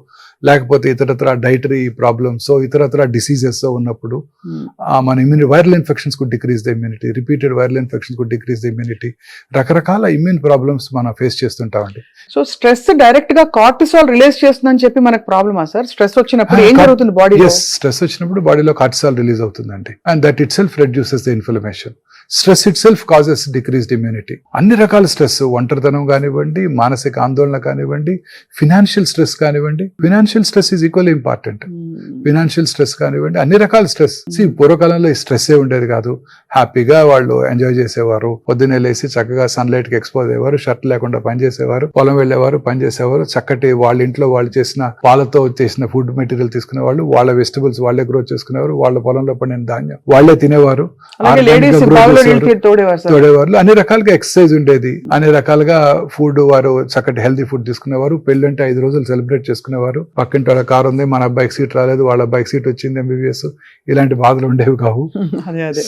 లేకపోతే ఇతరత్ర డైటరీ ప్రాబ్లమ్స్ ఇతరత్ర డిసీజెస్ ఉన్నప్పుడు మన వైరల్ ఇన్ఫెక్షన్స్ కు decrease the immunity, repeated viral infections కు డిక్రీజ్ ద ఇమ్యూనిటీ, రకరకాల ఇమ్యూన్ ప్రాబ్లమ్స్ మనం ఫేస్ చేస్తుంటామండి. సో స్ట్రెస్ డైరెక్ట్ గా కార్టిసాల్ రిలీజ్ చేస్తుందని చెప్పి మనకు ప్రాబ్లమా సార్? స్ట్రెస్ వచ్చినప్పుడు ఏం జరుగుతుంది బాడీలో? స్ట్రెస్ వచ్చినప్పుడు బాడీలో కార్టిసాల్ రిలీజ్ అవుతుందండి, and that it self reduces the inflammation. Stress it self causes decreased immunity. అన్ని రకాల స్ట్రెస్, ఒంటరితనం కానివ్వండి, మానసిక ఆందోళన కానివ్వండి, ఫినాన్షియల్ స్ట్రెస్ కానివ్వండి. Financial stress is equally important. Financial stress కానివ్వండి, అన్ని రకాల స్ట్రెస్. పూర్వకాలంలో ఈ స్ట్రెస్ ఏ ఉండేది కాదు. హ్యాపీగా వాళ్ళు ఎంజాయ్ చేసేవారు. పొద్దున్నే లేసి చక్కగా సన్లైట్ కి ఎక్స్పోజ్ అయ్యేవారు, షర్ట్ లేకుండా పని చేసేవారు, పొలం వెళ్లేవారు, పని చేసేవారు. చక్కటి వాళ్ళ ఇంట్లో వాళ్ళు చేసిన పాలతో చేసిన ఫుడ్ మెటీరియల్ తీసుకునేవాళ్ళు, వాళ్ళ వెజిటబుల్స్ వాళ్ళే గ్రో చేసుకునేవారు, వాళ్ళ పొలంలో పండిన ధాన్యం వాళ్ళే తినేవారు, తోడేవారు. అన్ని రకాలుగా ఎక్సర్సైజ్ ఉండేది, అన్ని రకాలుగా ఫుడ్ వారు చక్కటి హెల్తీ ఫుడ్ తీసుకునేవారు. పెళ్ళంటే 5 రోజులు సెలబ్రేట్ చేసుకునేవారు. పక్కింటి వాళ్ళ కారు ఉంది, మన అబ్బాయికి సీట్ రాలేదు, వాళ్ళ అబ్బాయికి సీట్ వచ్చింది, MBBS, ఇలాంటి బాధలు ఉండేవి కావు.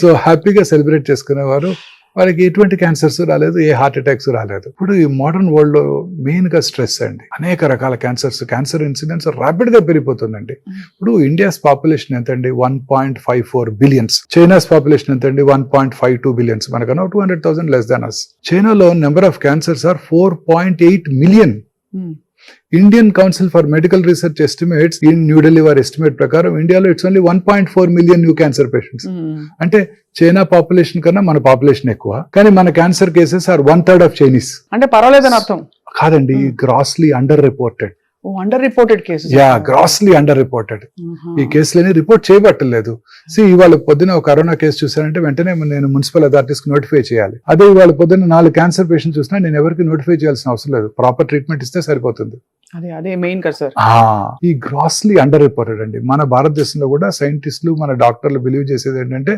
సో హ్యాపీగా సెలబ్రేట్ చేసుకునేవారు. వాళ్ళకి ఎటువంటి క్యాన్సర్స్ రాలేదు, ఏ హార్ట్ అటాక్స్ రాలేదు. ఇప్పుడు ఈ మోడర్న్ వరల్డ్ లో మెయిన్ గా స్ట్రెస్ అండి. అనేక రకాల క్యాన్సర్ ఇన్సిడెంట్స్ ర్యాపిడ్ గా పెరిగిపోతుందండి. ఇప్పుడు ఇండియాస్ పాపులేషన్ ఎంతండి? 1.54 బిలియన్స్. చైనాస్ పాపులేషన్ ఎంతండి? 1.52 బిలియన్స్. మనకన్నా 200,000 లెస్ దాన్ అస్. చైనాలో number of cancers are 4.8 million. Indian Council for Medical Research estimates in New Delhi వారి ఎస్టిమేట్ ప్రకారం ఇండియాలో it's only 1.4 million new cancer patients. అంటే చైనా పాపులేషన్ కన్నా మన పాపులేషన్ ఎక్కువ, కానీ మన cancer cases are 1/3 of Chinese. అంటే పర్వాలేదని అర్థం కాదండి, grossly under reported. Under reported cases. Grossly under reported. ఈ కేసులని రిపోర్ట్ చేయబట్టలేదు. ఇవాళ పొద్దున ఒక కరోనా కేసు చూసానంటే వెంటనే నేను మున్సిపల్ అథారిటీస్ కి నోటిఫై చేయాలి. అదే ఇవాళ పొద్దున్న 4 క్యాన్సర్ పేషెంట్స్ చూసినా నేను ఎవరికి నోటిఫై చేయాల్సిన అవసరం లేదు, ప్రాపర్ ట్రీట్మెంట్ ఇస్తే సరిపోతుంది. అదే మెయిన్ కదా సార్. ఈ గ్రాస్లీ అండర్ రిపోర్టెడ్ అండి. మన భారతదేశంలో కూడా సైంటిస్టులు, మన డాక్టర్లు బిలీవ్ చేసేది ఏంటంటే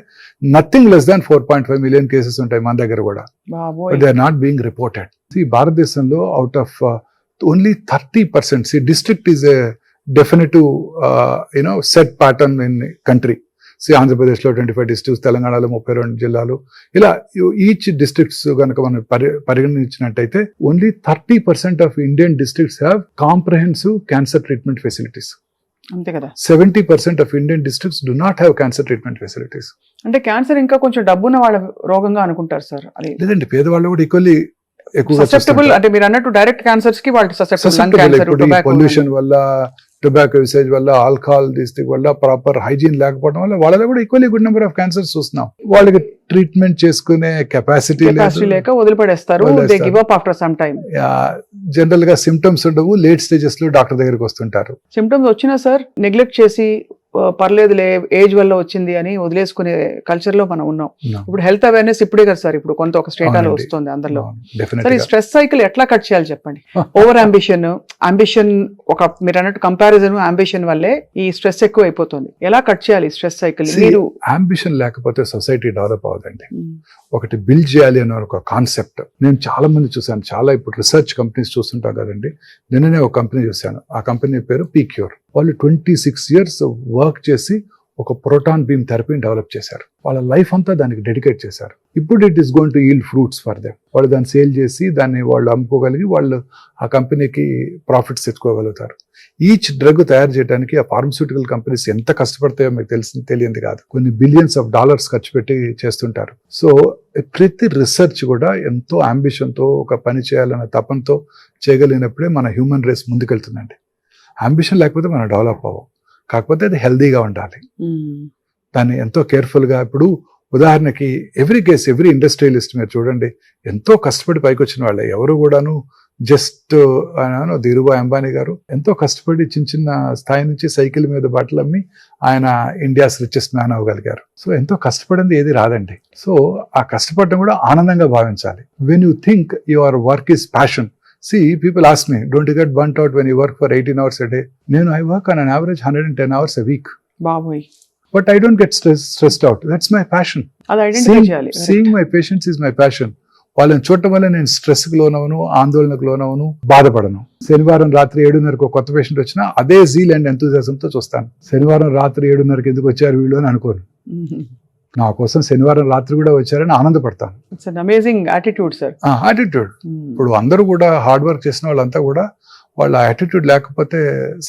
nothing less than 4.5 million cases ఉంటాయి మన దగ్గర కూడా. They are not being reported. ఈ భారతదేశంలో out of only 30%. See, district is a definitive, set pattern in country. See, Andhra Pradesh lo 25 districts, Telangana lo 32 జిల్లాలు. ఇలా each districts గనక మనం పరిగణించినట్టయితే only 30% of Indian districts have comprehensive cancer treatment facilities. అంతే కదా. 70% of Indian districts do not have cancer treatment facilities. అంటే cancer ఇంకా కొంచెం డబ్బున్న వాళ్ళ రోగంగా అనుకుంటారు సార్. అది లేదండి, పేదవాళ్ళు కూడా ఈక్వల్లీ ససెప్టబుల్. అంటే మీరు అన్నట్టు డైరెక్ట్ క్యాన్సర్స్ కి వాళ్ళు ససెప్టబుల్. పొల్యూషన్ వల్ల, టొబాకో యూసేజ్ వల్ల, ఆల్కహాల్ తీసుకు వల్ల, ప్రాపర్ హైజీన్ లేకపోవడం వల్ల వాళ్ళలో కూడా equally good number of cancers చూస్తున్నాం. వాళ్ళకి ట్రీట్మెంట్ చేసుకునే కెపాసిటీ లేక వదిలిపడేస్తారు. They give up after some time. General గా సిమ్టమ్స్ ఉండవు, లేట్ స్టేజెస్ లో డాక్టర్ దగ్గరికి వస్తుంటారు. సిమ్టమ్స్ వచ్చినా సార్ నెగ్లెక్ట్ చేసి పర్లేదులే ఏజ్ వల్ల వచ్చింది అని వదిలేసుకునే కల్చర్ లో మనం ఉన్నాం. ఇప్పుడు హెల్త్ అవేర్నెస్ ఇప్పుడే కదా సార్, ఇప్పుడు కొంత ఒక స్టేటాలో వస్తుంది అందరిలో. సార్ ఈ స్ట్రెస్ సైకిల్ ఎట్లా కట్ చేయాలి చెప్పండి? ఓవర్ అంబిషన్ ఒక మీరు అన్నట్టు కంపారిజన్ అంబిషన్ వల్లే ఈ స్ట్రెస్ ఎక్కువ అయిపోతుంది. ఎలా కట్ చేయాలి స్ట్రెస్ సైకిల్? మీరు అంబిషన్ లేకపోతే సొసైటీ డెవలప్ అవ్వదండి. ఒకటి బిల్డ్ చేయాలి అనే ఒక కాన్సెప్ట్ నేను చాలా మంది చూసాను. చాలా ఇప్పుడు రీసెర్చ్ కంపెనీస్ చూస్తుంటాం కదండి. నిన్ననే ఒక కంపెనీ చూశాను, ఆ కంపెనీ పేరు పీక్యూర్. వాళ్ళు 26 years వర్క్ చేసి ఒక ప్రోటాన్ బీమ్ థెరపీని డెవలప్ చేశారు. వాళ్ళ లైఫ్ అంతా దానికి డెడికేట్ చేశారు. ఇప్పుడు it is going to yield fruits for them. వాళ్ళు దాన్ని సేల్ చేసి దాన్ని వాళ్ళు అమ్ముకోగలిగి వాళ్ళు ఆ కంపెనీకి ప్రాఫిట్స్ తెచ్చుకోగలుగుతారు. ఈచ్ డ్రగ్ తయారు చేయడానికి ఆ ఫార్మస్యూటికల్ కంపెనీస్ ఎంత కష్టపడతాయో మీకు తెలియంది కాదు. కొన్ని బిలియన్స్ ఆఫ్ డాలర్స్ ఖర్చు పెట్టి చేస్తుంటారు. సో ప్రతి రీసెర్చ్ కూడా ఎంతో అంబిషన్తో ఒక పని చేయాలన్న తపంతో చేయగలిగినప్పుడే మన హ్యూమన్ రేస్ ముందుకెళ్తుందండి. అంబిషన్ లేకపోతే మనం డెవలప్ అవ్వం. కాకపోతే అది హెల్దీగా ఉండాలి, దాన్ని ఎంతో కేర్ఫుల్గా. ఇప్పుడు ఉదాహరణకి ఎవ్రీ ఇండస్ట్రియలిస్ట్ మీరు చూడండి, ఎంతో కష్టపడి పైకి వచ్చిన వాళ్ళే. ఎవరు కూడాను జస్ట్ ధీరుభాయ్ అంబానీ గారు ఎంతో కష్టపడి చిన్న స్థాయి నుంచి సైకిల్ మీద బట్టలు అమ్మి ఆయన ఇండియాస్ రిచెస్ట్ మ్యాన్ అవ్వగలిగారు. సో ఎంతో కష్టపడింది ఏది రాదండి. సో ఆ కష్టపడడం కూడా ఆనందంగా భావించాలి. When you think your work is passion. See, people ask me, don't you get burnt out when you work for 18 hours a day? I work on an average 110 hours a week. Baboy. But I don't get stressed out. That's my passion. Seeing my patients is my passion. వాళ్ళని చూడటం వల్ల నేను స్ట్రెస్కి లోనవను, ఆందోళనకు లోనవను, బాధపడను. శనివారం రాత్రి 7:30కు ఒక కొత్త patient వచ్చినా అదే జీల్ అండ్ ఎంతూజియాజంతో చూస్తాను. శనివారం రాత్రి 7:30కి ఎందుకు వచ్చారు వీళ్ళు అని అనుకోను. నా కోసం శనివారం రాత్రి కూడా వచ్చారని ఆనందపడతాను. Amazing attitude sir. యాటిట్యూడ్. ఇప్పుడు అందరూ కూడా హార్డ్ వర్క్ చేసిన వాళ్ళంతా కూడా వాళ్ళ యాటిట్యూడ్ లేకపోతే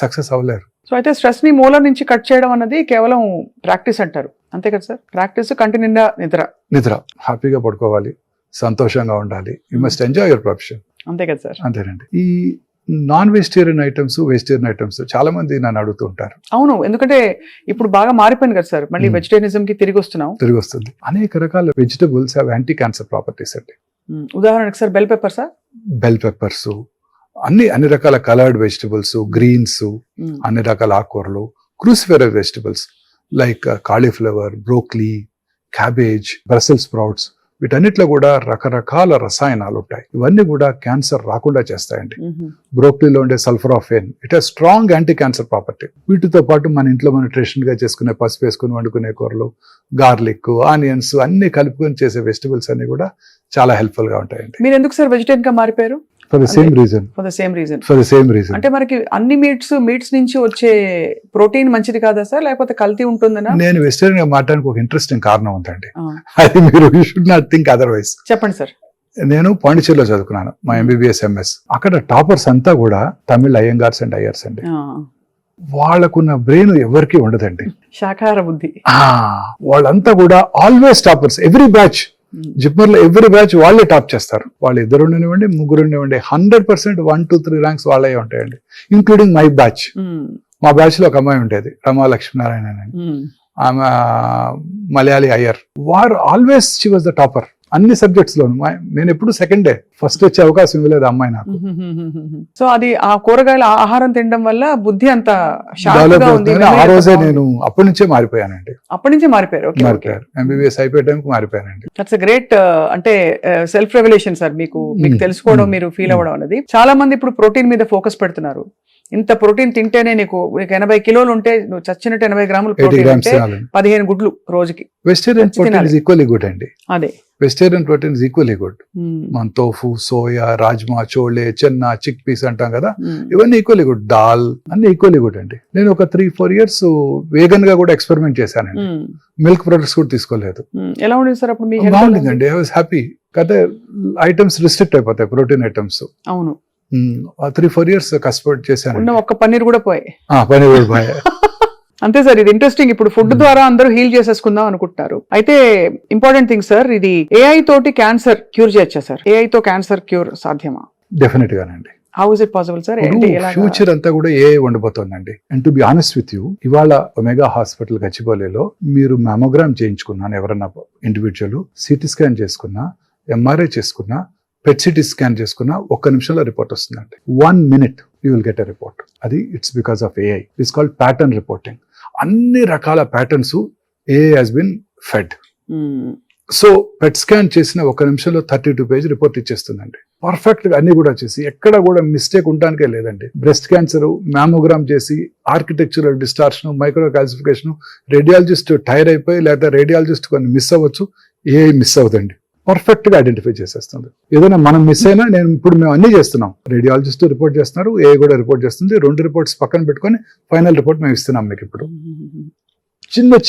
సక్సెస్ అవ్వలేరు. సో అయితే స్ట్రెస్ ని మూలం నుంచి కట్ చేయడం అన్నది కేవలం ప్రాక్టీస్ అంటారు, అంతే కదా సార్? ప్రాక్టీస్, కంటి నిండా నిద్ర, హ్యాపీగా పడుకోవాలి, సంతోషంగా ఉండాలి. You must enjoy your profession. అంతే కదా సార్? అంతేనండి. ఈ non vegetarian items, vegetarian items చాలా మంది నన్ను అడుగుతూ ఉంటారు. అవును, ఎందుకంటే ఇప్పుడు బాగా మారిపోయింది కదా సార్, మళ్ళీ వెజిటేరియనిజం కి తిరిగి వస్తుంది. అనేక రకాల vegetables have anti cancer properties అండి. ఉదాహరణకు sir bell pepper sir, bell peppers, అన్ని రకాల కలర్డ్ వెజిటబుల్స్, గ్రీన్స్, అన్ని రకాల ఆకుకూరలు, cruciferous vegetables like cauliflower, broccoli, cabbage, Brussels sprouts, వీటన్నిటిలో కూడా రకరకాల రసాయనాలు ఉంటాయి. ఇవన్నీ కూడా క్యాన్సర్ రాకుండా చేస్తాయండి. బ్రోక్లీలో ఉండే sulforaphane, it has strong anti cancer property. వీటితో పాటు మన ఇంట్లో మనం ట్రెడిషనల్ గా చేసుకునే పసుపు వేసుకుని వండుకునే కూరలు, గార్లిక్, ఆనియన్స్ అన్ని కలుపుకొని చేసే వెజిటబుల్స్ అన్ని కూడా చాలా హెల్ప్ఫుల్ గా ఉంటాయండి. మీరు ఎందుకు సార్ వెజిటేరియన్ గా మారిపోయారు? For the same reason. అంటే మనకి అన్ని మీట్స్ నుంచి వచ్చే ప్రోటీన్ మంచిది కాదా సార్, లేకపోతే కల్తీ ఉంటుందనా? నేను వెజిటేరియన్ గా మాట్లాడడానికి ఒక ఇంట్రెస్టింగ్ కారణం ఉందండి. అది మీరు షుడ్ నాట్ థింక్ అదర్వైజ్. చెప్పండి సార్. నేను పాండిచేరిలో చదువుకున్నాను, మా MBBS MS. అక్కడ టాపర్స్ అంతా కూడా తమిళ అయ్యంగార్స్ అండ్ అయ్యర్స్ అండి. వాళ్ళకున్న బ్రెయిన్ ఎవరికి ఉండదండి, శాకాహార బుద్ధి. వాళ్ళంతా కూడా always toppers. Every batch JIPMER లో ఎవ్రీ బ్యాచ్ వాళ్ళే టాప్ చేస్తారు. వాళ్ళు 2 ఉండనివ్వండి, 3 ఉండనివ్వండి, 100% 1, 2, 3 ర్యాంక్స్ వాళ్ళే ఉంటాయండి, ఇంక్లూడింగ్ మై బ్యాచ్. మా బ్యాచ్ లో ఒక అమ్మాయి ఉండేది, రమా లక్ష్మీనారాయణ అని. ఆమె మలయాళీ అయ్యర్. వారు always she was the topper అన్ని సబ్జెక్ట్స్ లోను. నేను ఎప్పుడు సెకండే, ఫస్ట్ వచ్చే అవకాశం ఇవ్వలేదు అమ్మాయి నాకు. సో అది ఆ కూరగాయల ఆహారం తినడం వల్ల బుద్ధి అంత ఆ రోజే నేను అప్పటి నుంచే మారిపోయానండి. అప్పటి నుంచే మారిపోయారు? MBBS అయిపోయే టైంకి మారిపోయానండి. దట్స్ ఎ గ్రేట్ అంటే సెల్ఫ్ రెవల్యూషన్ సార్. మీకు తెలుసుకోవడం, మీరు ఫీల్ అవ్వడం అనేది. చాలా మంది ఇప్పుడు ప్రోటీన్ మీద ఫోకస్ పెడుతున్నారు. ఇంత ప్రోటీన్ తింటేనే నీకు 80 కిలోలు ఉంటే నువ్వు చచ్చినట్టు 80 గ్రాములు ప్రోటీన్ ఉంటే 15 గుడ్లు రోజుకి. Vegetarian protein is equally good అండి. అదే vegetarian protein is equally good. మన tofu, soya, rajma, chole, chana, chick peas అంటాం కదా, ఇవన్నీ ఈక్వల్లీ గుడ్. దాల్ అన్ని ఈక్వల్లీ గుడ్ అండి. నేను ఒక 3-4 ఇయర్స్ వేగన్ గా కూడా ఎక్స్పెరిమెంట్ చేశానండి. మిల్క్ ప్రొడక్ట్స్ కూడా తీసుకోలేదు. ఎలా ఉండేది సార్ అప్పుడు? బాగుండిందండి, ఐ వాజ్ హ్యాపీ. కాకపోతే ఐటమ్స్ రిస్ట్రిక్ట్ అయిపోతాయి, ప్రోటీన్ ఐటమ్స్. అవును, 3-4 ఇయర్స్ కష్టపడి చేశాను. ఒక్క పన్నీర్ కూడా పోయాయి. పన్నీర్ కూడా పోయాయి. అంతే సార్, ఇది ఇంట్రెస్టింగ్. ఇప్పుడు ఫుడ్ ద్వారా అందరూ హీల్ చేసేసుకుందాం అనుకుంటున్నారు. అయితే ఇంపార్టెంట్ థింగ్ సార్, ఇది AI తోటి క్యాన్సర్ క్యూర్ చేయొచ్చా సార్? AI తో క్యాన్సర్ క్యూర్ సాధ్యమా? డెఫినెట్ గానండి. How is it possible sir? Future అంతా కూడా AI ఉండబోతోందండి. And to be honest with you, ఇవాళ ఒమేగా హాస్పిటల్ గచ్చిబౌలిలో మీరు మ్యామోగ్రామ్ చేయించుకున్నాను ఎవరన్నా ఇండివిజువల్, CT స్కాన్ చేసుకున్నా, MRI చేసుకున్నా, PET CT స్కాన్ చేసుకున్నా 1 నిమిషంలో రిపోర్ట్ వస్తుందండి. 1 minute you will get a report. అది it's because of AI. It's called pattern reporting. అన్ని రకాల patterns AI has been fed. So PET scan చేసిన 1 నిమిషంలో 32 పేజ్ రిపోర్ట్ ఇచ్చేస్తుందండి. పర్ఫెక్ట్ గా అన్ని కూడా చేసి, ఎక్కడ కూడా మిస్టేక్ ఉండడానికే లేదండి. బ్రెస్ట్ క్యాన్సర్ మ్యామోగ్రామ్ చేసి architectural distortion, micro calcification, radiologist tired అయిపోయి, లేదా రేడియాలజిస్ట్ కొన్ని మిస్ అవ్వచ్చు, AI మిస్ అవుతుంది. పర్ఫెక్ట్ గా ఐడెంటిఫై చేసేస్తుంది. ఏదైనా మనం మిస్ అయినా, మేము అన్ని చేస్తున్నాం. రేడియాలజిస్ట్ రిపోర్ట్ చేస్తున్నారు, AI కూడా రిపోర్ట్ చేస్తుంది. 2 రిపోర్ట్స్ పక్కన పెట్టుకొని ఫైనల్ రిపోర్ట్ మేము ఇస్తున్నాం మీకు. ఇప్పుడు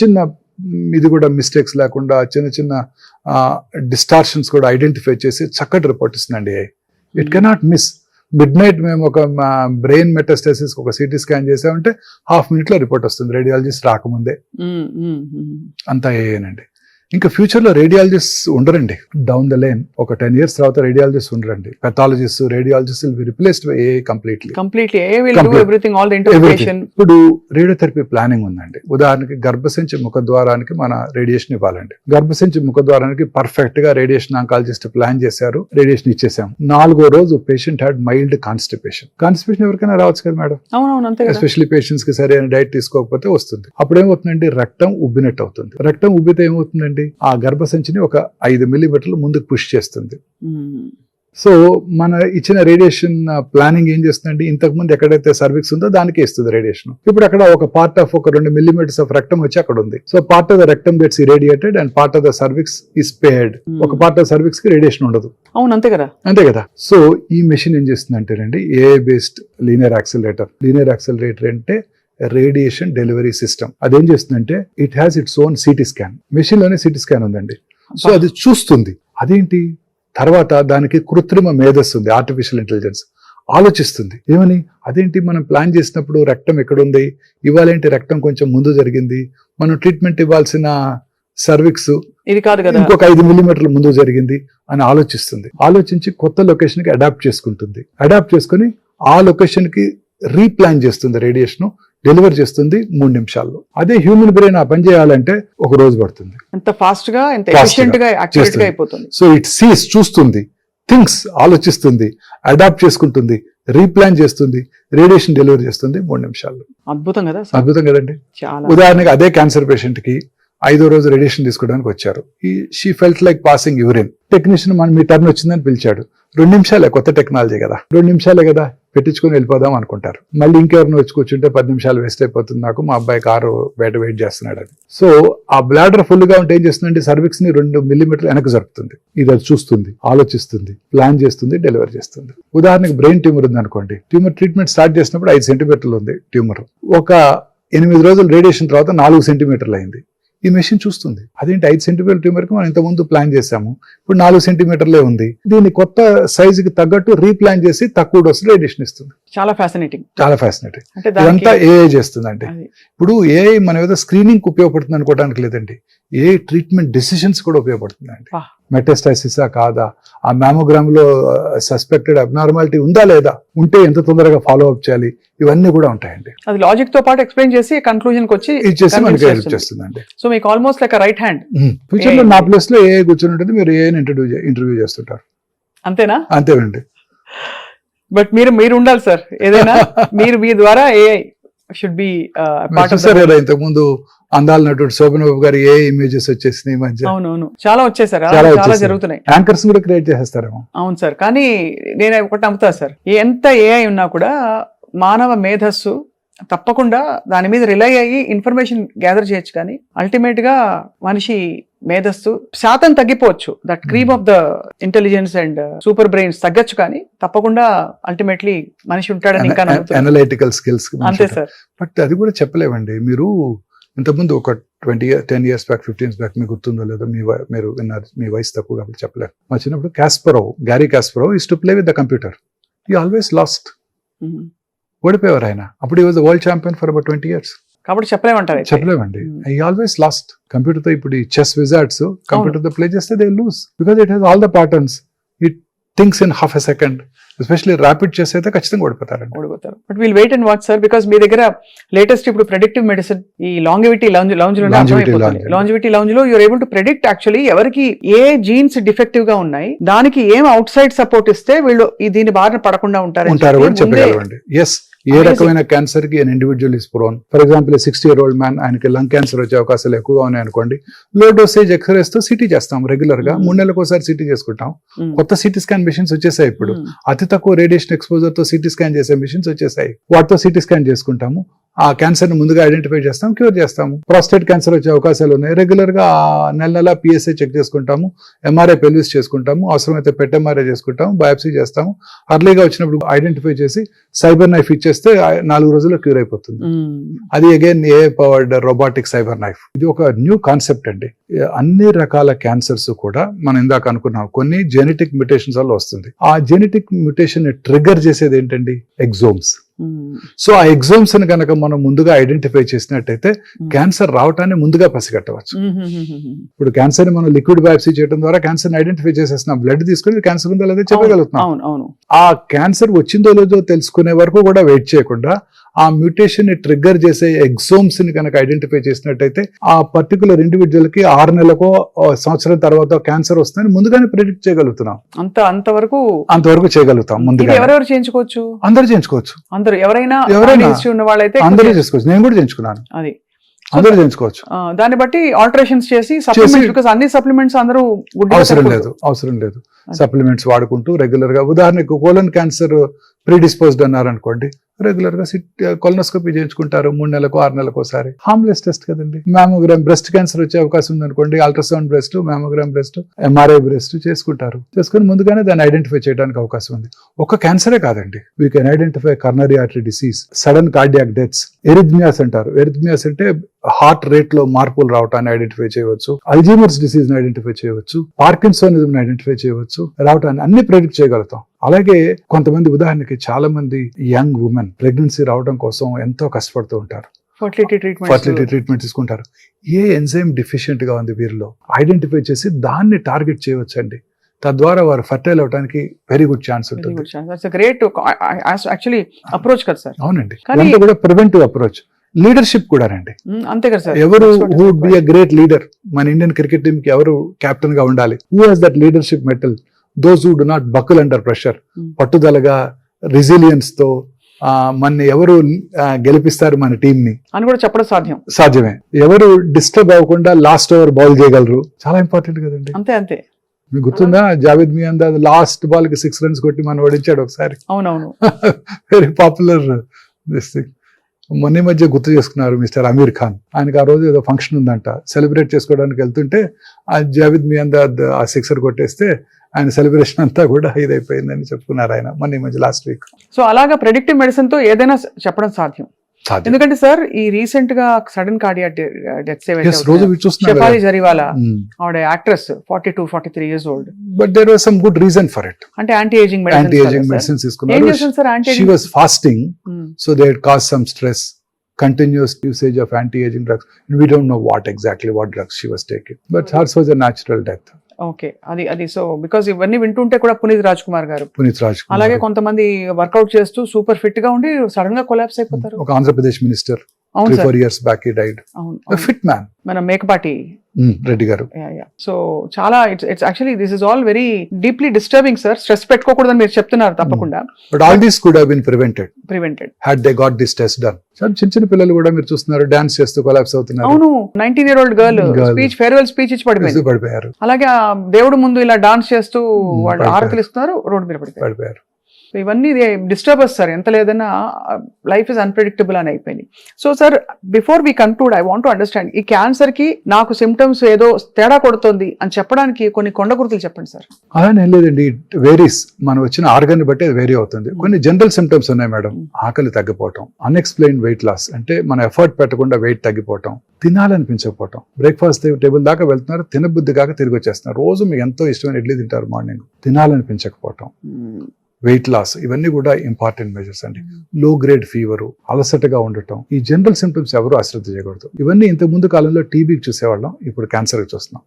చిన్న ఇది కూడా మిస్టేక్స్ లేకుండా, చిన్న డిస్టార్షన్స్ కూడా ఐడెంటిఫై చేసి చక్కటి రిపోర్ట్ ఇస్తుందండి AI. It cannot miss. Midnight మేము ఒక బ్రెయిన్ మెటాస్టాసిస్ ఒక CT స్కాన్ చేసామంటే 1/2 minute లో రిపోర్ట్ వస్తుంది, రేడియాలజిస్ట్ రాకముందే. అంతా ఏనండి. ఇంకా ఫ్యూచర్ లో రేడియాలజిస్ట్ ఉండరండి. డౌన్ ద లైన్ ఒక 10 years తర్వాత రేడియాలజిస్ట్ ఉండరండి. Pathologist, radiologist will be replaced by AI completely. AI will do everything, all the interpretation. ఇప్పుడు రేడియోథెరపీ ప్లానింగ్ ఉందండి. ఉదాహరణకి గర్భసంచి ముఖద్వారానికి మన రేడియేషన్ ఇవ్వాలండి. గర్భసంచి ముఖద్వారానికి పర్ఫెక్ట్ గా రేడియేషన్ ఆంకాలజిస్ట్ ప్లాన్ చేశారు, రేడియేషన్ ఇచ్చేసాం. 4వ రోజు patient had mild constipation. Constipation ఎవరికైనా రావచ్చు కదా మేడం, ఎస్పెషల్లీ పేషెంట్స్ కి సరైన డైట్ తీసుకోకపోతే వస్తుంది. అప్పుడు ఏమవుతుందండి, రక్తం ఉబ్బినట్టు అవుతుంది. రక్తం ఉబ్బితే ఏమవుతుందండి, ఆ గర్భసంచిని ఒక 5 millimeters ముందుకు పుష్ చేస్తుంది. సో మన ఇచ్చిన రేడియేషన్ ప్లానింగ్ ఏం చేస్తుందండి, ఇంతకు ముందు ఎక్కడైతే సర్విక్స్ ఉందో దానికే ఇస్తుంది రేడియేషన్. ఇప్పుడు అక్కడ ఒక పార్ట్ ఆఫ్ ఒక 2 millimeters ఆఫ్ రక్తం వచ్చి అక్కడ ఉంది. సో పార్ట్ ఆఫ్ ద రక్తం gets irradiated and part of the cervix is spared. ఒక పార్ట్ ఆఫ్ సర్విక్స్ కి రేడియేషన్ ఉండదు. అవును, అంతే కదా. అంతే కదా. సో ఈ మెషిన్ ఏం చేస్తుందంటేనండి, AI based linear accelerator. Linear accelerator అంటే రేడియేషన్ డెలివరీ సిస్టమ్. అదేం చేస్తుందంటే, it has its own CT scan. Machine లోనే CT స్కాన్ ఉందండి. సో అది చూస్తుంది. అదేంటి, తర్వాత దానికి కృత్రిమ మేధస్సు ఉంది, ఆర్టిఫిషియల్ ఇంటెలిజెన్స్. ఆలోచిస్తుంది. ఏమని, అదేంటి మనం ప్లాన్ చేసినప్పుడు రక్తం ఎక్కడుంది, ఇవాళేంటి రక్తం కొంచెం ముందు జరిగింది, మనం ట్రీట్మెంట్ ఇవ్వాల్సిన సర్విక్స్ ఇది కాదు కదా, ఇంకొక 5 మిల్లీమీటర్ల ముందు జరిగింది అని ఆలోచిస్తుంది. ఆలోచించి కొత్త లొకేషన్ కి అడాప్ట్ చేసుకుంటుంది. అడాప్ట్ చేసుకుని ఆ లొకేషన్ కి రీప్లాన్ చేస్తుంది, రేడియేషన్ డెలివర్ చేస్తుంది 3 నిమిషాల్లో. అదే హ్యూమన్ బ్రెయిన్ ఆ పని చేయాలంటే 1 రోజు పడుతుంది. ఎంత ఫాస్ట్ గా ఎంత Fast గా ఎఫిషియెంట్ గా యాక్యురేట్ గా చేస్తుంది. అయిపోతుంది. సో ఇట్ సీస్, చూస్తుంది, థింగ్స్, ఆలోచిస్తుంది, అడాప్ట్ చేసుకుంటుంది, రీప్లాన్ చేస్తుంది, రేడియేషన్ డెలివరీ చేస్తుంది 3 నిమిషాల్లో. అద్భుతం కదా సార్? అద్భుతం కదండి. చాలా. ఉదాహరణకి అదే క్యాన్సర్ పేషెంట్ కి 5వ రోజు రేడియేషన్ తీసుకోవడానికి వచ్చారు. She felt like passing urine. Technician మన మీ టర్న్ వచ్చిందని పిలిచాడు. 2 నిమిషాలే, కొత్త టెక్నాలజీ కదా, 2 నిమిషాలే కదా, పెట్టించుకొని వెళ్ళిపోదాం అనుకుంటారు. మళ్ళీ ఇంకెవరిని వచ్చి కూర్చుంటే 10 నిమిషాలు వేస్ట్ అయిపోతుంది నాకు, మా అబ్బాయి కారు బయట వెయిట్ చేస్తున్నాడు అని. సో ఆ బ్లాడర్ ఫుల్ గా ఉంటే ఏం చేస్తుందంటే సర్విక్స్ ని 2 మిల్లీమీటర్లు వెనక్కి జరుపుతుంది. ఇది అది చూస్తుంది, ఆలోచిస్తుంది, ప్లాన్ చేస్తుంది, డెలివరీ చేస్తుంది. ఉదాహరణకి బ్రెయిన్ ట్యూమర్ ఉంది అనుకోండి. ట్యూమర్ ట్రీట్మెంట్ స్టార్ట్ చేసినప్పుడు 5 సెంటీమీటర్లు ఉంది ట్యూమర్. ఒక 8 రోజులు రేడియేషన్ తర్వాత 4 సెంటీమీటర్లు అయింది. ఈ మెషిన్ చూస్తుంది, అదేంటి 5 సెంటీమీటర్ ట్యూమర్ కి మనం ఇంతకుముందు ప్లాన్ చేసాము, ఇప్పుడు 4 సెంటీమీటర్లే ఉంది, దీన్ని కొత్త సైజుకి తగ్గట్టు రీప్లాన్ చేసి తక్కువ డోస్ రేడియేషన్ ఇస్తుంది. చాలా ఫ్యాసినేటింగ్. చాలా ఫ్యాసినేటింగ్. అంటే ఇదంతా దానికి ఏఐ చేస్తుందండి. అది. ఇప్పుడు ఏఐ మన ఏదో స్క్రీనింగ్ ఉపయోగపడుతుంది అనుకోవడానికి లేదండి, ఏ ట్రీట్మెంట్ డెసిషన్స్ కూడా ఉపయోగపడుతుందండి. వా. మెటాస్టాసిసా కాదా, ఆ మ్యామోగ్రామ్ లో సస్పెక్టెడ్ అబ్నార్మాలిటీ ఉందా లేదా, ఉంటే ఎంత తొందరగా ఫాలో అప్ చేయాలి, ఇవన్నీ కూడా ఉంటాయండి. అది లాజిక్ తో పాటు ఎక్స్ప్లెయిన్ చేసి కన్క్లూజన్ కి వచ్చి ఇచ్చేసి convince మనకి హెల్ప్ చేస్తుంది. చేస్తుందండి. సో మీకు almost like right hand. Future లో నా ప్లేస్ లో ఏఐ కూర్చొని ఉంటుంది, మీరు ఏఐని ఇంటర్వ్యూ చేస్తుంటారు. అంతేనా? అంతేనండి. బట్ మీరు ఉండాలి సార్, ఏదైనా మీరు మీ ద్వారా AI should be part of. చూసారు కదా ఇంతకు ముందు అందాల నటుడు శోభన్ బాబు గారు ఏ ఇమేజెస్ వచ్చేసినాయి ఈ మధ్య. అవునవును, చాలా వచ్చేసారు, చాలా చాలా వచ్చేసాయి. జరుగుతున్నాయి. యాంకర్స్ కూడా క్రియేట్ చేసేస్తారేమో. అవును సార్, కానీ నేను ఒకటి నమ్ముతా సార్, ఎంత ఏఐ ఉన్నా కూడా మానవ మేధస్సు తప్పకుండా దాని మీద రిలై అయ్యి ఇన్ఫర్మేషన్ గ్యాదర్ చేయొచ్చు, కానీ అల్టిమేట్ గా మనిషి మేధస్సు శాతం తగ్గిపోవచ్చు, that cream of the intelligence and super brains తగ్గచ్చు, కానీ తప్పకుండా అల్టిమేట్లీ మనిషి ఉంటాడని ఇంకా నమ్ముతున్నాను. Analytical skills. అంతే సార్. బట్ అది కూడా చెప్పలేమండి. మీరు ఇంతకుముందు ఒక 10 years బ్యాక్ 15 years బ్యాక్ మీకు గుర్తుందో లేదో, మీరు విన్నారు, మీ వయసు తక్కువ కాబట్టి చెప్పలేరు. మా చిన్నప్పుడు Garry Kasparov used to play with the computer. He always lost. ఓడిపోయేవారు ఆయన. అప్పుడు ఈ was the world champion for about 20 years. కాబట్టి చెప్పలేమంటారు. చెప్పలేమండి. He always last. కంప్యూటర్ తో ఇప్పుడు ఈ చెస్ విజార్డ్స్ కంప్యూటర్ తో ప్లే చేస్తే they lose, because it has all the patterns, it thinks in half a second. Especially rapid chess అయితే ఖచ్చితంగా ఓడిపోతారండి. But will wait and watch sir, because మీ దగ్గర లేటెస్ట్ ఇప్పుడు ప్రెడిక్టివ్ మెడిసిన్, ఈ longevity lounge లో you're able to predict actually ఎవరికి ఏ జీన్స్ డిఫెక్టివ్ గా ఉన్నాయి, దానికి ఏం అవుట్ సైడ్ సపోర్ట్ ఇస్తే వీళ్ళు దీని బారిన పడకుండా ఉంటారు కూడా చెప్పగలరండి. ఎస్, ఏ రకమైన క్యాన్సర్ కి individual is prone. For example 60-year-old man, ఆయనకి లంగ్ క్యాన్సర్ వచ్చే అవకాశాలు ఎక్కువగా ఉన్నాయి అనుకోండి, లో డోసేజ్ ఎక్స్రేస్ తో సిటీ చేస్తాం రెగ్యులర్ గా, 3 నెలలకు ఒకసారి సిటీ చేసుకుంటాం. కొత్త సిటీ స్కాన్ మిషన్స్ వచ్చేసాయి ఇప్పుడు, అతి తక్కువ రేడియేషన్ ఎక్స్పోజర్ తో సిటీ స్కాన్ చేసే మిషన్స్ వచ్చేసాయి. వాటితో సిటీ స్కాన్ చేసుకుంటాము, ఆ క్యాన్సర్ ని ముందుగా ఐడెంటిఫై చేస్తాం, క్యూర్ చేస్తాము. ప్రాస్టేట్ క్యాన్సర్ వచ్చే అవకాశాలు ఉన్నాయి, రెగ్యులర్ గా నెల PSA చెక్ చేసుకుంటాము, MRI పెల్విస్ చేసుకుంటాము, అవసరమైతే పెట్ MRI చేసుకుంటాము, బయాప్సీ చేస్తాము. అర్లీగా వచ్చినప్పుడు ఐడెంటిఫై చేసి సైబర్ నైఫ్ ఇచ్చేస్తే 4 రోజుల్లో క్యూర్ అయిపోతుంది. అది అగైన్ ఏ పవర్డ్ రోబోటిక్ సైబర్ నైఫ్. ఇది ఒక న్యూ కాన్సెప్ట్ అండి. అన్ని రకాల క్యాన్సర్స్ కూడా మనం ఇందాక అనుకున్నాం కొన్ని జెనెటిక్ మ్యూటేషన్స్ వల్ల వస్తుంది. ఆ జెనెటిక్ మ్యూటేషన్ ని ట్రిగర్ చేసేది ఏంటండి? ఎగ్జోమ్స్. సో ఆ ఎగ్జామ్స్ ని కనుక మనం ముందుగా ఐడెంటిఫై చేసినట్టయితే క్యాన్సర్ రావటాన్ని ముందుగా పసిగట్టవచ్చు. ఇప్పుడు క్యాన్సర్ ని మనం లిక్విడ్ బయాప్సీ చేయడం ద్వారా క్యాన్సర్ ని ఐడెంటిఫై చేసేస్తున్నాం, బ్లడ్ తీసుకుని క్యాన్సర్ ఉందో లేదో చెప్పగలుగుతున్నాం. ఆ క్యాన్సర్ వచ్చిందో లేదో తెలుసుకునే వరకు కూడా వెయిట్ చేయకుండా ఆ మ్యూటేషన్ ని ట్రిగ్గర్ చేసే ఎగ్జోమ్స్ ని కనుక ఐడెంటిఫై చేసినట్టయితే ఆ పర్టికులర్ ఇండివిజువల్ కి 6 నెలలకో సంవత్సరం తర్వాత క్యాన్సర్ వస్తుందని ముందుగానే ప్రెడిక్ట్ చేయగలుగుతున్నాం. అంతవరకు చేయగలుగుతాం. ముందుగా ఎవరెవరు చేయించుకోవచ్చు? అందరూ చేయించుకోవచ్చు. ఎవరైనా ఉన్న వాళ్ళైతే అందరూ చేసుకోవచ్చు. నేను కూడా చేయించుకున్నాను. అది అందరూ చేయించుకోవచ్చు. దాన్ని బట్టి ఆల్టరేషన్స్ చేసి అన్ని సప్లిమెంట్స్ అందరూ అవసరం లేదు. సప్లిమెంట్స్ వాడుకుంటూ రెగ్యులర్ గా, ఉదాహరణకు కోలన్ క్యాన్సర్ ప్రీడిస్పోజ్డ్ అన్నారనుకోండి, రెగ్యులర్ గా కొలనోస్కోపీ చేయించుకుంటారు 3 నెలలకు 6 నెలలకు ఒకసారి. హార్మ్లెస్ టెస్ట్ కదండి. మ్యామోగ్రామ్ బ్రెస్ట్ క్యాన్సర్ వచ్చే అవకాశం ఉంది అనుకోండి, ultrasound breast, mammogram breast, MRI breast చేసుకుని ముందుగానే దాన్ని ఐడెంటిఫై చేయడానికి అవకాశం ఉంది. ఒక క్యాన్సరే కాదండి, we can identify coronary artery disease, sudden cardiac deaths, arrhythmias అంటారు. ఎరిథ్మియాస్ అంటే హార్ట్ రేట్ లో మార్పులు రావటాన్ని ఐడెంటిఫై చేయవచ్చు, అల్జీమర్స్ డిసీజ్ ని ఐడెంటిఫై చేయవచ్చు, పార్కిన్సోనిజం ని ఐడెంటిఫై చేయవచ్చు, రావటాన్ని అన్ని ప్రెడిక్ట్ చేయగలుగుతాం. అలాగే కొంతమంది ఉదాహరణకి చాలా మంది యంగ్ ఉమెన్ ప్రెగ్నెన్సీ రావడం కోసం ఎంతో కష్టపడుతూ ఉంటారు, ఫర్టిలిటీ ట్రీట్మెంట్ తీసుకుంటారు. ఏ ఎంజైమ్ డిఫిషియెంట్ గా ఉంది వీరిలో ఐడెంటిఫై చేసి దాన్ని టార్గెట్ చేయవచ్చండి. తద్వారా వారు ఫర్టైల్ అవడానికి వెరీ గుడ్ ఛాన్స్ ఉంటుంది. గ్రేట్ యాక్చువల్లీ అప్రోచ్ కదా సార్. అవునండి, కానీ- ఇదంతా కూడా ప్రివెంటివ్ అప్రోచ్. లీడర్షిప్ కూడా రండి. అంతే కదా సార్. ఎవరు who would be a great leader? మన ఇండియన్ క్రికెట్ టీమ్ కి ఎవరు కెప్టెన్ గా ఉండాలి? Who has that leadership mettle? Those who do not buckle under pressure. పట్టుదలగా రెసిలియన్స్ తో మన ఎవరు గెలిపిస్తారు మన టీం ని అని కూడా చెప్పడం సాధ్యమే. ఎవరు డిస్టర్బ్ అవ్వకుండా లాస్ట్ ఓవర్ బౌల్ చేయగలరు, చాలా ఇంపార్టెంట్ కదండి. అంతే మీకు గుర్తుందా జావేద్ మియాందాద్ లాస్ట్ బాల్ కి 6 runs కొట్టి మనం ఓడించాడు ఒకసారి. అవునవును. Very popular this thing. మొన్న మధ్య గుర్తు చేసుకున్నారు మిస్టర్ అమీర్ ఖాన్. ఆయనకి ఆ రోజు ఏదో ఫంక్షన్ ఉందంట, సెలబ్రేట్ చేసుకోవడానికి వెళ్తుంటే ఆ జావేద్ మియాందాద్ ఆ 6 కొట్టేస్తే ఆయన సెలబ్రేషన్ అంతా కూడా ఇదైపోయిందని చెప్పుకున్నారు ఆయన మొన్న మధ్య లాస్ట్ వీక్. సో అలాగా ప్రెడిక్టివ్ మెడిసిన్ తో ఏదైనా చెప్పడం సాధ్యం. ఎందుకంటే సార్ ఈ రీసెంట్ గా సడన్ కార్డియాక్ డెత్ రోజు చూస్తున్నారు. షెఫాలి జరీవాలా ఆవిడ actress 42-43 years old. But there was some good reason for it. అంటే యాంటీ ఏజింగ్ మెడిసిన్స్ తీసుకున్నారు. She was fasting, so they had caused some stress. Continuous usage of anti-aging drugs. And we don't know what drugs she was taking. But hers was a natural death. Okay, అది so because ఇవన్నీ వింటుంటే కూడా పునీత్ రాజ్ కుమార్ గారు అలాగే కొంతమంది work out చేస్తూ super fit గా ఉండి సడన్ గా కొలాప్స్ అయిపోతారు. ఒక Andhra Pradesh minister 3-4 years back he died. Fit man, మన మేకపాటి రెడ్డి గారు. సో చాలా it's actually this is all very deeply disturbing sir. Stress పెట్టుకోకూడదని మీరు చెప్తున్నారు తప్పకుండా. But all this could have been prevented had they got this test done. చిన్న పిల్లలు కూడా మీరు చూస్తున్నారు డాన్స్ చేస్తూ కొలాప్స్ అవుతున్నారు. అవును, 19-year-old girl speech farewell speech ఇచ్చి పడిపోయారు. అలాగే ఆ దేవుడు ముందు ఇలా డాన్స్ చేస్తూ వాళ్ళు ఆరతులు ఇస్తున్నారు, రోడ్డు మీద పడిపోయారు. సో ఇవన్నీ డిస్టర్బర్స్ సార్. ఎంత లేదన్నా లైఫ్ ఇస్ అన్ప్రెడిక్టబుల్ అని అయిపోయింది. So sir before we conclude I want to understand, ఈ క్యాన్సర్ కి నాకు సిమ్టమ్స్ ఏదో తేడా కొడుతుంది అని చెప్పడానికి కొన్ని కొండ గుర్తులు చెప్పండి సార్. అలానే లేదండి, వేరీస్. మనం వచ్చిన ఆర్గాన్ బట్టి అది వేరీ అవుతుంది. కొన్ని జనరల్ సిమ్టమ్స్ ఉన్నాయి మేడం. ఆకలి తగ్గిపోవటం, అన్ఎక్స్ప్లెయిన్డ్ వెయిట్ లాస్, అంటే మనం ఎఫర్ట్ పెట్టకుండా వెయిట్ తగ్గిపోవటం, తినాలనిపించకపోవటం, బ్రేక్ఫాస్ట్ టేబుల్ దాకా వెళ్తున్నారు, తినబుద్ధి కాక తిరిగి వచ్చేస్తున్నారు. రోజు మీకు ఎంతో ఇష్టమైన ఇడ్లీ తింటారు, మార్నింగ్ తినాలనిపించకపోవటం, వెయిట్ లాస్, ఇవన్నీ కూడా ఇంపార్టెంట్ మెజర్స్ అండి. లో గ్రేడ్ ఫీవర్, అలసటగా ఉండటం, ఈ జనరల్ సిమ్టమ్స్ ఎవరు అశ్రద్ధ చేయకూడదు. ఇవన్నీ ఇంతకు ముందు కాలంలో టీబీకి చూసేవాళ్ళం, ఇప్పుడు క్యాన్సర్ చూస్తున్నాం.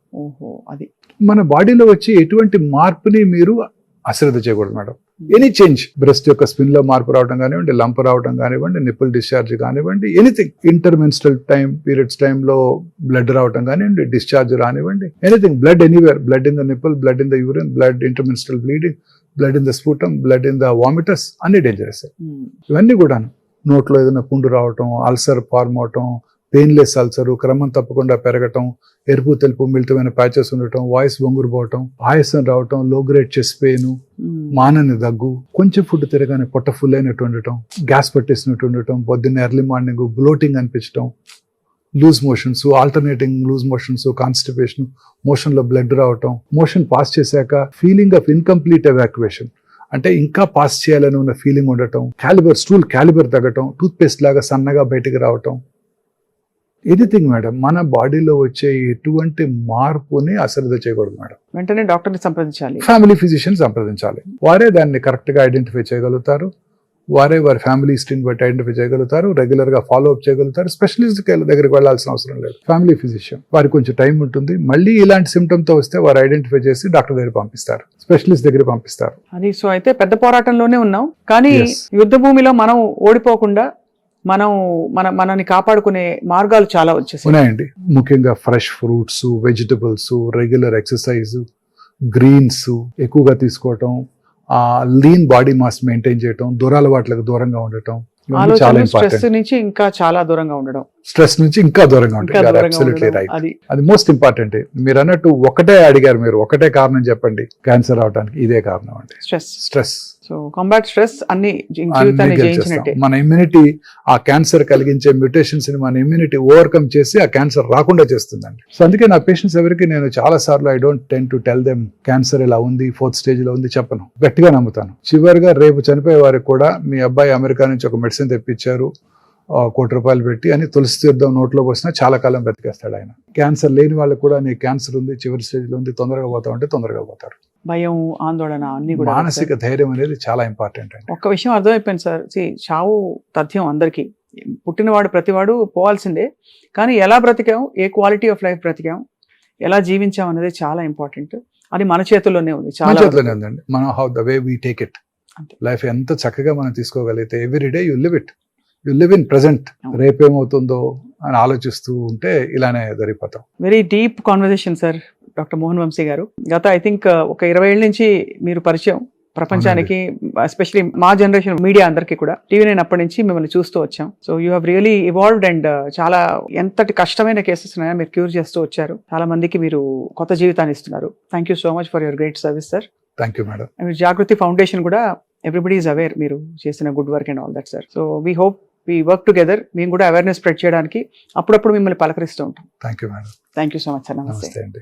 అది మన బాడీలో వచ్చి ఎటువంటి మార్పుని మీరు అశ్రద్ధ చేయకూడదు మేడం. ఎనీ చేంజ్, బ్రెస్ట్ యొక్క స్పిన్ లో మార్పు రావడం కానివ్వండి, లంప్ రావడం కానివ్వండి, నిప్పుల్ డిశ్చార్జ్ కానివ్వండి, ఎనీథింగ్, ఇంటర్మెన్స్ట్రల్ పీరియడ్స్ టైంలో బ్లడ్ రావడం కానివ్వండి, డిశ్చార్జ్ రానివ్వండి, anything, blood anywhere, blood in the nipple, blood in the urine, blood intermenstrual bleeding, blood in the sputum, blood in the vomitus, అన్ని డేంజరస్. ఇవన్నీ కూడా నోట్లో ఏదైనా పుండు రావటం, అల్సర్ ఫార్మ్ అవటం, పెయిన్లెస్ అల్సర్, క్రమం తప్పకుండా పెరగటం, ఎరుపు తెలుపు మిళితమైన ప్యాచెస్ ఉండటం, వాయిస్ వంగురు పోవటం, ఆయాసం రావటం, లో గ్రేడ్ చెస్ట్ పెయిన్, మానని దగ్గు, కొంచెం ఫుడ్ తిరగానే పొట్ట ఫుల్ అయినట్టు ఉండటం, గ్యాస్ పట్టేసినట్టు ఉండటం, పొద్దున్న ఎర్లీ మార్నింగ్ బ్లోటింగ్ అనిపించడం, loose motions, alternating loose motions, constipation, motion లో బ్లడ్ రావటం, మోషన్ పాస్ చేశాక ఫీలింగ్ ఆఫ్ ఇన్కంప్లీట్ ఎవాక్యుయేషన్, అంటే ఇంకా పాస్ చేయాలని ఉన్న ఫీలింగ్ ఉండటం, స్టూల్ క్యాలిబర్ తగ్గటం, టూత్ పేస్ట్ లాగా సన్నగా బయటికి రావటం, ఎనీథింగ్ మేడం. మన బాడీలో వచ్చే ఎటువంటి మార్పుని అశ్రద్ధ చేయకూడదు మేడం. వెంటనే డాక్టర్ని సంప్రదించాలి, ఫ్యామిలీ ఫిజిషియన్ సంప్రదించాలి. వారే దాన్ని కరెక్ట్ గా ఐడెంటిఫై చేయగలుగుతారు, వారి ఫ్యామిలీ హిస్టరీని బట్టి ఐడెంటిఫై చేయగలుగుతారు, రెగ్యులర్ గా ఫాలో అప్ చేయగలుగుతారు. స్పెషలిస్ట్ దగ్గరికి వెళ్లాల్సిన అవసరం లేదు. ఫ్యామిలీ ఫిజిషియన్ వారికి కొంచెం టైం ఉంటుంది. మళ్ళీ ఇలాంటి సిమ్టమ్ తో వస్తే వారు ఐడెంటిఫై చేసి డాక్టర్ దగ్గర పంపిస్తారు, స్పెషలిస్ట్ దగ్గర పంపిస్తారు. అది సో అయితే పెద్ద పోరాటంలోనే ఉన్నాం, కానీ యుద్ధ భూమిలో మనం ఓడిపోకుండా మనని కాపాడుకునే మార్గాలు చాలా వచ్చేసాయి ఉన్నాయండి. ముఖ్యంగా fresh fruits, vegetables, regular exercise, greens ఎక్కువగా తీసుకోవటం, లీన్ బాడీ మాస్ మెయింటైన్ చేయటం, దురలవాట్లకు దూరంగా ఉండటం, చాలా స్ట్రెస్ నుంచి ఇంకా చాలా దూరంగా ఉండడం, స్ట్రెస్ నుంచి ఇంకా దూరంగా ఉండడం, అబ్సల్యూట్లీ రైట్. అది మోస్ట్ ఇంపార్టెంట్. మీరు అన్నట్టు ఒకటే అడిగారు, మీరు ఒకటే కారణం చెప్పండి క్యాన్సర్ అవడానికి, ఇదే కారణం అండి, స్ట్రెస్. సో కాంబాట్ స్ట్రెస్ అన్ని జీవితాన్ని జయించినట్టే. మన ఇమ్యూనిటీ ఆ క్యాన్సర్ కలిగించే మ్యూటేషన్స్ ని మన ఇమ్యూనిటీ ఓవర్కమ్ చేసి ఆ క్యాన్సర్ రాకుండా చేస్తుందండి. సో అందుకే నా పేషెంట్స్ ఎవరికి నేను చాలా సార్లు I don't ten to tell them cancer ఇలా ఉంది, 4th stage లో ఉంది చెప్పను, గట్టిగా నమ్ముతాను. చివరిగా రేపు చనిపోయే వారికి కూడా మీ అబ్బాయి అమెరికా నుంచి ఒక మెడిసిన్ తెప్పించారు, ₹1 కోటి పెట్టి అని, తులసి తీర్థం నోట్లో పోసినా చాలా కాలం బ్రతికేస్తాడు ఆయన. క్యాన్సర్ లేని వాళ్ళకి కూడా నీకు క్యాన్సర్ ఉంది, చివరి స్టేజ్ లో ఉంది, తొందరగా పోతామంటే తొందరగా పోతారు. భయం, ఆందోళన అన్ని కూడా. మానసిక ధైర్యం అనేది చాలా ఇంపార్టెంట్ అండి. ఒక్క విషయం అర్థమైపోయింది సార్, చావు తథ్యం అందరికీ, పుట్టినవాడు ప్రతివాడు పోవాల్సిందే, కానీ ఎలా బ్రతికాం, ఏ క్వాలిటీ ఆఫ్ లైఫ్ బ్రతికాం, ఎలా జీవించాం అనేది చాలా ఇంపార్టెంట్. అది మన చేతుల్లోనే ఉంది. మన చాలా చేతిలోనే ఉందండి. మనం how the way we take it. అంతే. లైఫ్ ఎంత చక్కగా మనం తీసుకోగలిగితే every day you live it, you live in present. రేపేమవుతుందో అని ఆలోచిస్తూ ఉంటే ఇలానే జరిగిపోతాం. Very deep conversation sir doctor Mohan Vamsi గారు. గత ఐ థింక్ ఒక 20 ఏళ్ళ నుంచి మీరు పరిచయం ప్రపంచానికి, ఎస్పెషలీ మా జనరేషన్ మీడియా అందరికీ కూడా. టీవీ నైన్ అప్పటి నుంచి మిమ్మల్ని చూస్తూ వచ్చాం. So you have really evolved and చాలా ఎంతటి కష్టమైన కేసెస్ ఉన్నాయో మీరు క్యూర్ చేస్తూ వచ్చారు. చాలా మందికి మీరు కొత్త జీవితాన్ని ఇస్తున్నారు. Thank you so much for your great service sir. Thank you madam. And Jagruti foundation కూడా ఎవ్రీబడి ఈజ్ అవేర్ మీరు చేసిన good work and all that sir. So we hope we work together. మేము కూడా అవేర్నెస్ స్ప్రెడ్ చేయడానికి అప్పుడప్పుడు మిమ్మల్ని పలకరిస్తూ ఉంటాం. Thank you madam. Thank you so much sir. నమస్తే నమస్తే అండి.